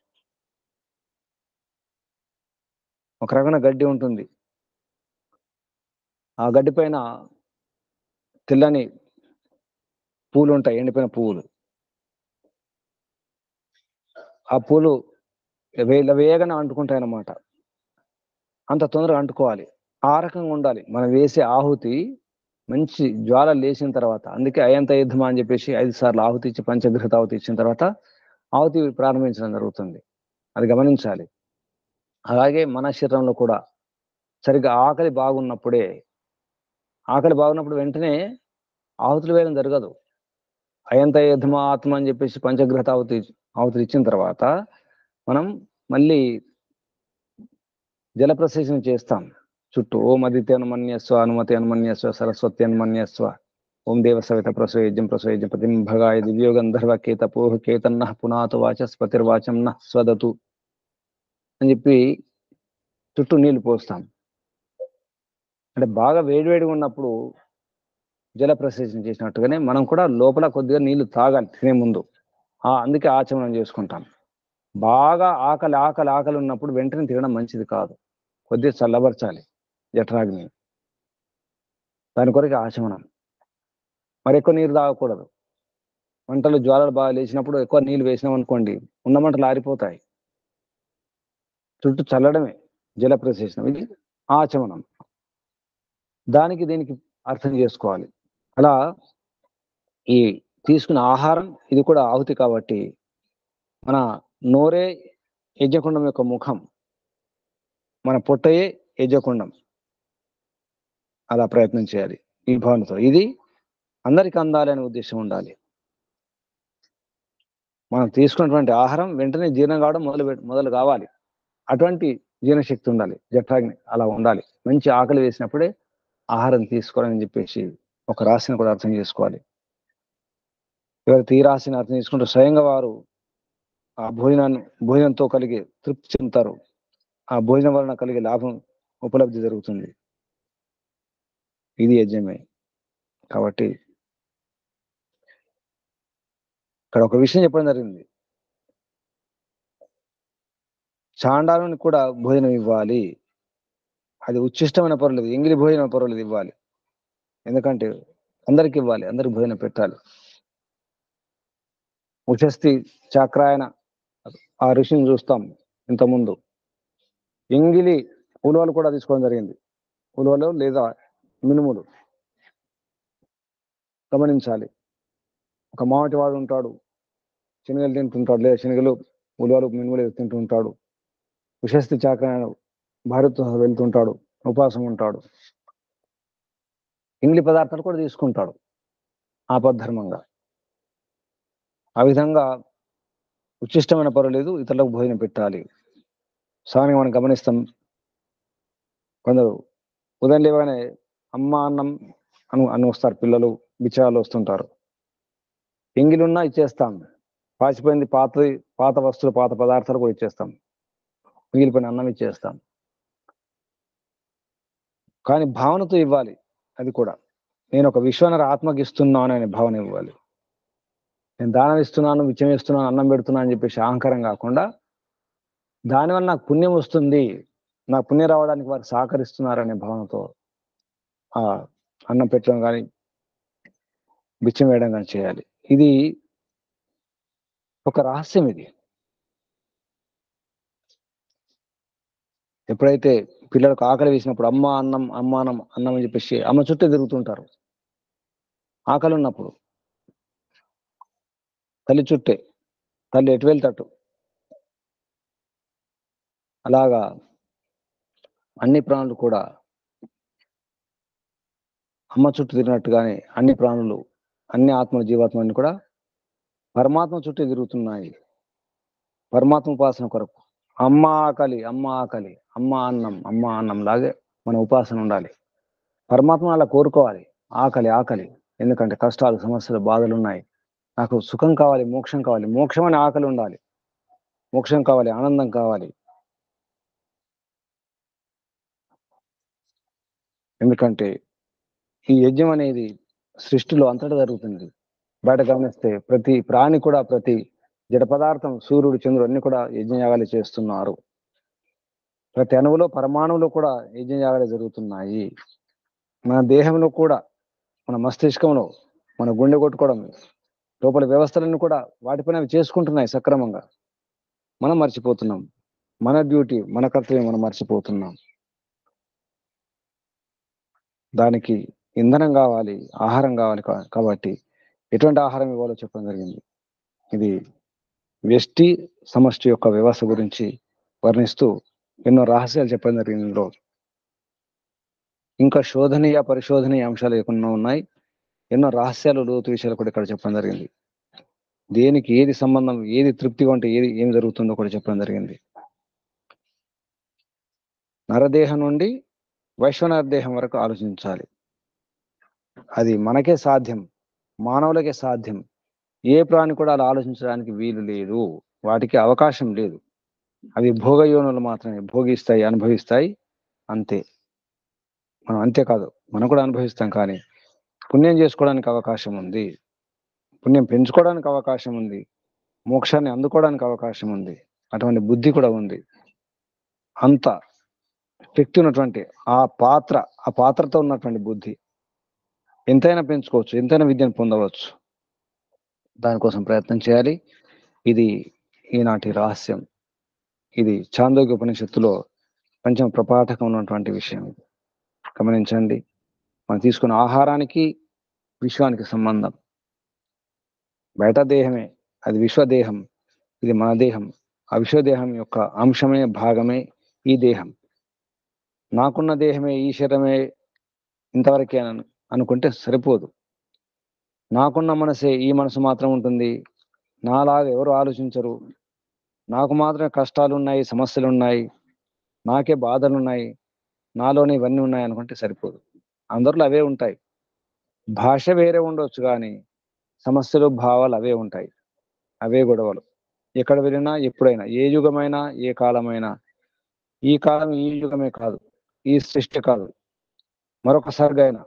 ఒక రకమైన గడ్డి ఉంటుంది, ఆ గడ్డి పైన తెల్లని పూలు ఉంటాయి, ఎండిపోయిన పువ్వులు. ఆ పూలు వేగన అంటుకుంటాయి అన్నమాట. అంత తొందరగా అంటుకోవాలి. ఆ రకంగా ఉండాలి. మనం వేసే ఆహుతి మంచి జ్వాల లేచిన తర్వాత, అందుకే అయంత యుద్ధమా అని చెప్పేసి 5 సార్లు ఆహుతి ఇచ్చి పంచగృహత ఆహుతి ఇచ్చిన తర్వాత ఆహుతి ప్రారంభించడం జరుగుతుంది. అది గమనించాలి. అలాగే మన శరీరంలో కూడా సరిగ్గా ఆకలి బాగున్నప్పుడు వెంటనే ఆహుతులు వేయడం జరగదు. అయంత యుద్ధమా ఆత్మ అని చెప్పేసి పంచగృహత ఆహుతులు ఇచ్చిన తర్వాత మనం మళ్ళీ జల ప్రసేచన చేస్తాం. చుట్టూ ఓం అదిత్య అనుమన్యస్వ, అనుమతి అనుమన్యస్వ, సరస్వతి అనుమన్యస్వ, ఓం దేవ సవిత ప్రసోయజ్యం ప్రసోయజ్యం ప్రతిం భగాయ దివ్యో గంధర్వ కేత పోహ కేతన్న పునాతు వాచస్పతిర్వాచం న స్వదతు అని చెప్పి చుట్టూ నీళ్లు పోస్తాం. అంటే బాగా వేడివేడిగా ఉన్నప్పుడు జల ప్రసేచన చేసినట్టుగానే మనం కూడా లోపల కొద్దిగా నీళ్లు తాగాలి తినే ముందు. అందుకే ఆచమనం చేసుకుంటాం. బాగా ఆకలి ఉన్నప్పుడు వెంటనే తినడం మంచిది కాదు. కొద్దిగా చల్లబరచాలి జఠరాగ్ని. దాని కొరకు ఆచమనం. మరి ఎక్కువ నీరు తాగకూడదు. మంటలు జ్వాలలు బాగా లేచినప్పుడు ఎక్కువ నీళ్ళు వేసినాం అనుకోండి, ఉన్న మంటలు ఆరిపోతాయి. చుట్టూ చల్లడమే జల ప్రసేచనం. ఇది ఆచమనం. దానికి దీనికి అర్థం చేసుకోవాలి. అలా ఈ తీసుకున్న ఆహారం ఇది కూడా ఆహుతి కాబట్టి మన నోరే యజ్ఞకుండం యొక్క ముఖం, మన పొట్టయే యజ్ఞకుండం. అలా ప్రయత్నం చేయాలి ఈ భావనతో. ఇది అందరికి అందాలి అనే ఉద్దేశం ఉండాలి. మనం తీసుకున్నటువంటి ఆహారం వెంటనే జీర్ణం కావడం మొదలు కావాలి. అటువంటి జీర్ణశక్తి ఉండాలి, జఠరాగ్ని అలా ఉండాలి. మంచి ఆకలి వేసినప్పుడే ఆహారం తీసుకోవాలని చెప్పేసి ఒక రాశిని కూడా అర్థం చేసుకోవాలి. ఎవరైతే ఈ రాశిని అర్థం చేసుకుంటూ స్వయంగా వారు ఆ భోజనంతో కలిగే తృప్తి చెందుతారు. ఆ భోజనం వలన కలిగే లాభం ఉపలబ్ధి జరుగుతుంది. ఇది యజ్ఞమే. కాబట్టి ఇక్కడ ఒక విషయం చెప్పడం జరిగింది. చాండాలుని కూడా భోజనం ఇవ్వాలి. అది ఉచ్ఛిష్టమైన పర్వాలేదు, ఎంగిలి భోజనం పర్వాలేదు, ఇవ్వాలి. ఎందుకంటే అందరికి ఇవ్వాలి, అందరికి భోజనం పెట్టాలి. ఉషస్థి చాక్రాయన ఆ ఋషిని చూస్తాం ఇంతకుముందు. ఎంగిలి ఉలువలు కూడా తీసుకోవడం జరిగింది. ఉలువలు లేదా మినుములు. గమనించాలి. ఒక మామటి వాడు ఉంటాడు, శనగలు తింటుంటాడు, లేదా శనగలు ఉలువలు మినుములు తింటూ ఉంటాడు. ఉషస్థి చాక్రాయన భార్యతో వెళ్తుంటాడు, ఉపవాసం ఉంటాడు, ఎంగిలి పదార్థాలు కూడా తీసుకుంటాడు ఆపద్ధర్మంగా. ఆ విధంగా ఉచ్చిష్టమైన పర్వాలేదు, ఇతరులకు భోజనం పెట్టాలి. సామాన్యంగా మనం గమనిస్తాం, కొందరు ఉదయం లేవగానే అమ్మ అన్నం అని వస్తారు. పిల్లలు బిచ్చగాళ్ళు వస్తుంటారు. ఎంగిలున్నా ఇచ్చేస్తాం. పాసిపోయింది పాత వస్తువులు, పాత పదార్థాలు కూడా ఇచ్చేస్తాం. మిగిలిపోయిన అన్నం ఇచ్చేస్తాం. కానీ భావనతో ఇవ్వాలి. అది కూడా నేను ఒక విశ్వనర ఆత్మకి ఇస్తున్నాను అనే భావన ఇవ్వాలి. నేను దానం ఇస్తున్నాను, విచ్చం ఇస్తున్నాను, అన్నం పెడుతున్నాను అని చెప్పేసి అహంకారం కాకుండా, దానివల్ల నాకు పుణ్యం వస్తుంది, నాకు పుణ్యం రావడానికి వారు సహకరిస్తున్నారనే భావనతో ఆ అన్నం పెట్టడం కానీ బిచ్చం వేయడం కానీ చేయాలి. ఇది ఒక రహస్యం. ఇది ఎప్పుడైతే పిల్లలకు ఆకలి వేసినప్పుడు అమ్మ అన్నం, అమ్మ అన్నం, అన్నం అని చెప్పేసి అమ్మ చుట్టూ తిరుగుతుంటారు. ఆకలి ఉన్నప్పుడు తల్లి చుట్టే, తల్లి ఎటు వెళ్తాటు. అలాగా అన్ని ప్రాణులు కూడా అమ్మ చుట్టూ తిరిగినట్టుగానే అన్ని ప్రాణులు, అన్ని ఆత్మలు, జీవాత్మని కూడా పరమాత్మ చుట్టూ తిరుగుతున్నాయి. పరమాత్మ ఉపాసన కొరకు అమ్మ ఆకలి, అమ్మ ఆకలి, అమ్మ అన్నం, అమ్మ అన్నం లాగే మన ఉపాసన ఉండాలి. పరమాత్మ అలా కోరుకోవాలి. ఆకలి ఆకలి, ఎందుకంటే కష్టాలు, సమస్యలు, బాధలు ఉన్నాయి, నాకు సుఖం కావాలి, మోక్షం కావాలి. మోక్షం అనే ఆకలి ఉండాలి. మోక్షం కావాలి, ఆనందం కావాలి. ఎందుకంటే ఈ యజ్ఞం అనేది సృష్టిలో అంతటా జరుగుతుంది. బయట గమనిస్తే ప్రతి ప్రాణి కూడా, ప్రతి జడ పదార్థం, సూర్యుడు, చంద్రుడు అన్ని కూడా యజ్ఞయాగాలు చేస్తున్నారు. ప్రతి అణువులో, పరమాణువులో కూడా యజ్ఞయాగాలు జరుగుతున్నాయి. మన దేహంలో కూడా, మన మస్తిష్కంలో, మన గుండె కొట్టుకోవడం, లోపల వ్యవస్థలన్నీ కూడా వాటిపైన అవి చేసుకుంటున్నాయి సక్రమంగా. మనం మర్చిపోతున్నాం. మన డ్యూటీ, మన కర్తవ్యం మనం మర్చిపోతున్నాం. దానికి ఇంధనం కావాలి, ఆహారం కావాలి. కాబట్టి ఎటువంటి ఆహారం ఇవ్వాలో చెప్పడం జరిగింది. ఇది వ్యష్టి సమష్టి యొక్క వ్యవస్థ గురించి వర్ణిస్తూ ఎన్నో రహస్యాలు చెప్పడం జరిగింది ఇందులో. ఇంకా శోధనీయ పరిశోధనీయ అంశాలు ఎన్నో ఉన్నాయి. ఎన్నో రహస్యాలు లోతు విషయాలు కూడా ఇక్కడ చెప్పడం జరిగింది. దేనికి ఏది సంబంధం, ఏది తృప్తిగా ఉంటే ఏం జరుగుతుందో కూడా చెప్పడం జరిగింది. నరదేహం నుండి వైశ్వనర దేహం వరకు ఆలోచించాలి. అది మనకే సాధ్యం, మానవులకే సాధ్యం. ఏ ప్రాణి కూడా అలా ఆలోచించడానికి వీలు లేదు, వాటికి అవకాశం లేదు. అవి భోగయోనులు మాత్రమే భోగిస్తాయి, అనుభవిస్తాయి, అంతే. మనం అంతేకాదు, మనం కూడా అనుభవిస్తాం, కానీ పుణ్యం చేసుకోవడానికి అవకాశం ఉంది, పుణ్యం పెంచుకోవడానికి అవకాశం ఉంది, మోక్షాన్ని అందుకోవడానికి అవకాశం ఉంది, అటువంటి బుద్ధి కూడా ఉంది. అంత శక్తి ఉన్నటువంటి ఆ పాత్రతో ఉన్నటువంటి బుద్ధి ఎంతైనా పెంచుకోవచ్చు, ఎంతైనా విద్యను పొందవచ్చు. దానికోసం ప్రయత్నం చేయాలి. ఇది ఈనాటి రహస్యం. ఇది చాందోగ్య ఉపనిషత్తులో పంచమ ప్రపాఠకం ఉన్నటువంటి విషయం. ఇది గమనించండి. మనం తీసుకున్న ఆహారానికి విశ్వానికి సంబంధం. బయట దేహమే, అది విశ్వదేహం, ఇది మన దేహం. ఆ విశ్వదేహం యొక్క అంశమే, భాగమే ఈ దేహం. నాకున్న దేహమే, ఈ శరీరమే ఇంతవరకే అనుకుంటే సరిపోదు. నాకున్న మనసే, ఈ మనసు మాత్రం ఉంటుంది, నాలాగా ఎవరు ఆలోచించరు, నాకు మాత్రమే కష్టాలు ఉన్నాయి, సమస్యలు ఉన్నాయి, నాకే బాధలు ఉన్నాయి, నాలోనే ఇవన్నీ ఉన్నాయి అనుకుంటే సరిపోదు. అందరిలో అవే ఉంటాయి. భాష వేరే ఉండొచ్చు, కానీ సమస్యలు, భావాలు అవే ఉంటాయి, అవే గొడవలు. ఎక్కడ వెళ్ళినా, ఎప్పుడైనా, ఏ యుగమైనా, ఏ కాలమైనా. ఈ కాలం ఈ యుగమే కాదు, ఈ సృష్టి కాదు, మరొక సర్గైనా,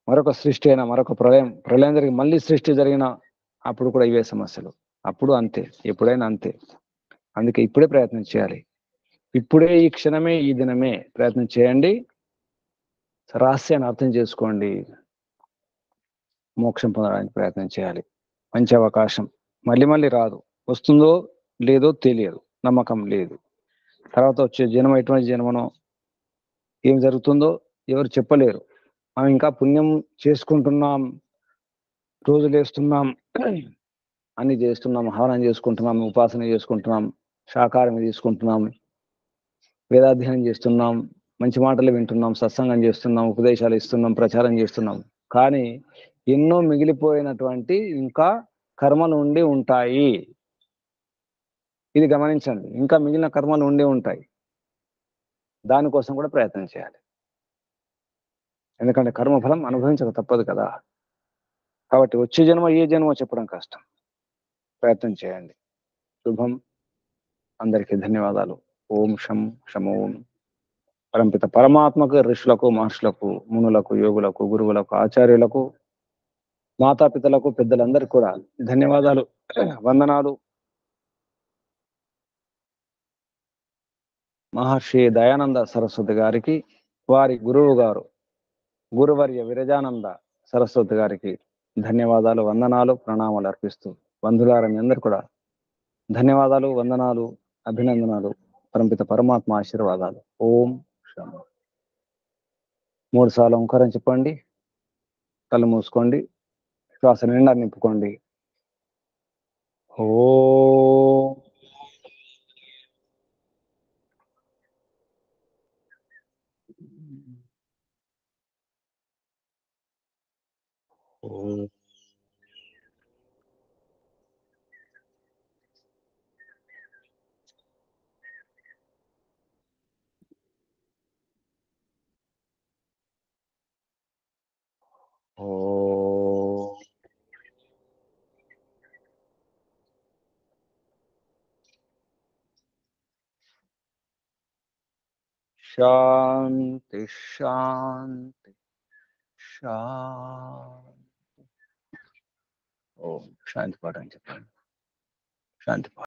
మరొక సృష్టి అయినా, మరొక ప్రళయం జరిగి మళ్ళీ సృష్టి జరిగిన అప్పుడు కూడా ఇవే సమస్యలు. అప్పుడు అంతే, ఎప్పుడైనా అంతే. అందుకే ఇప్పుడే ప్రయత్నం చేయాలి. ఇప్పుడే, ఈ క్షణమే, ఈ దినమే ప్రయత్నం చేయండి. రహస్యాన్ని అర్థం చేసుకోండి. మోక్షం పొందడానికి ప్రయత్నం చేయాలి. మంచి అవకాశం మళ్ళీ మళ్ళీ రాదు. వస్తుందో లేదో తెలియదు, నమ్మకం లేదు. తర్వాత వచ్చే జన్మ ఎటువంటి జన్మనో, ఏం జరుగుతుందో ఎవరు చెప్పలేరు. మనం ఇంకా పుణ్యం చేసుకుంటున్నాం, రోజులు వేస్తున్నాం, అన్ని చేస్తున్నాం, హవనం చేసుకుంటున్నాం, ఉపాసన చేసుకుంటున్నాం, శాకాహారం తీసుకుంటున్నాం, వేదాధ్యయనం చేస్తున్నాం, మంచి మాటలు వింటున్నాం, సత్సంగం చేస్తున్నాం, ఉపదేశాలు ఇస్తున్నాం, ప్రచారం చేస్తున్నాం. కానీ ఎన్నో మిగిలిపోయినటువంటి ఇంకా కర్మలు ఉండి ఉంటాయి. ఇది గమనించండి. ఇంకా మిగిలిన కర్మలు ఉండి ఉంటాయి. దానికోసం కూడా ప్రయత్నం చేయాలి. ఎందుకంటే కర్మఫలం అనుభవించక తప్పదు కదా. కాబట్టి వచ్చే జన్మ ఏ జన్మ చెప్పడం కష్టం. ప్రయత్నం చేయండి. శుభం. అందరికీ ధన్యవాదాలు. ఓం శం శమోం. పరంపిత పరమాత్మకు, ఋషులకు, మహర్షులకు, మునులకు, యోగులకు, గురువులకు, ఆచార్యులకు, మాతాపితలకు, పెద్దలందరికీ కూడా ధన్యవాదాలు, వందనాలు. మహర్షి దయానంద సరస్వతి గారికి, వారి గురువు గారు గురువర్య విరజానంద సరస్వతి గారికి ధన్యవాదాలు, వందనాలు, ప్రణామాలు అర్పిస్తూ, బంధువులారా మీ అందరు కూడా ధన్యవాదాలు, వందనాలు, అభినందనాలు, పరంపిత పరమాత్మ ఆశీర్వాదాలు. ఓం శాంతి. 3 సార్లు ఓంకారం చెప్పండి. కళ్ళు మూసుకోండి. శ్వాస నిండా నింపుకోండి. ఓ శాంతి శాంతి శాంతి. ఓం శాంతి పాఠం చెప్పండి. శాంతి పాఠం.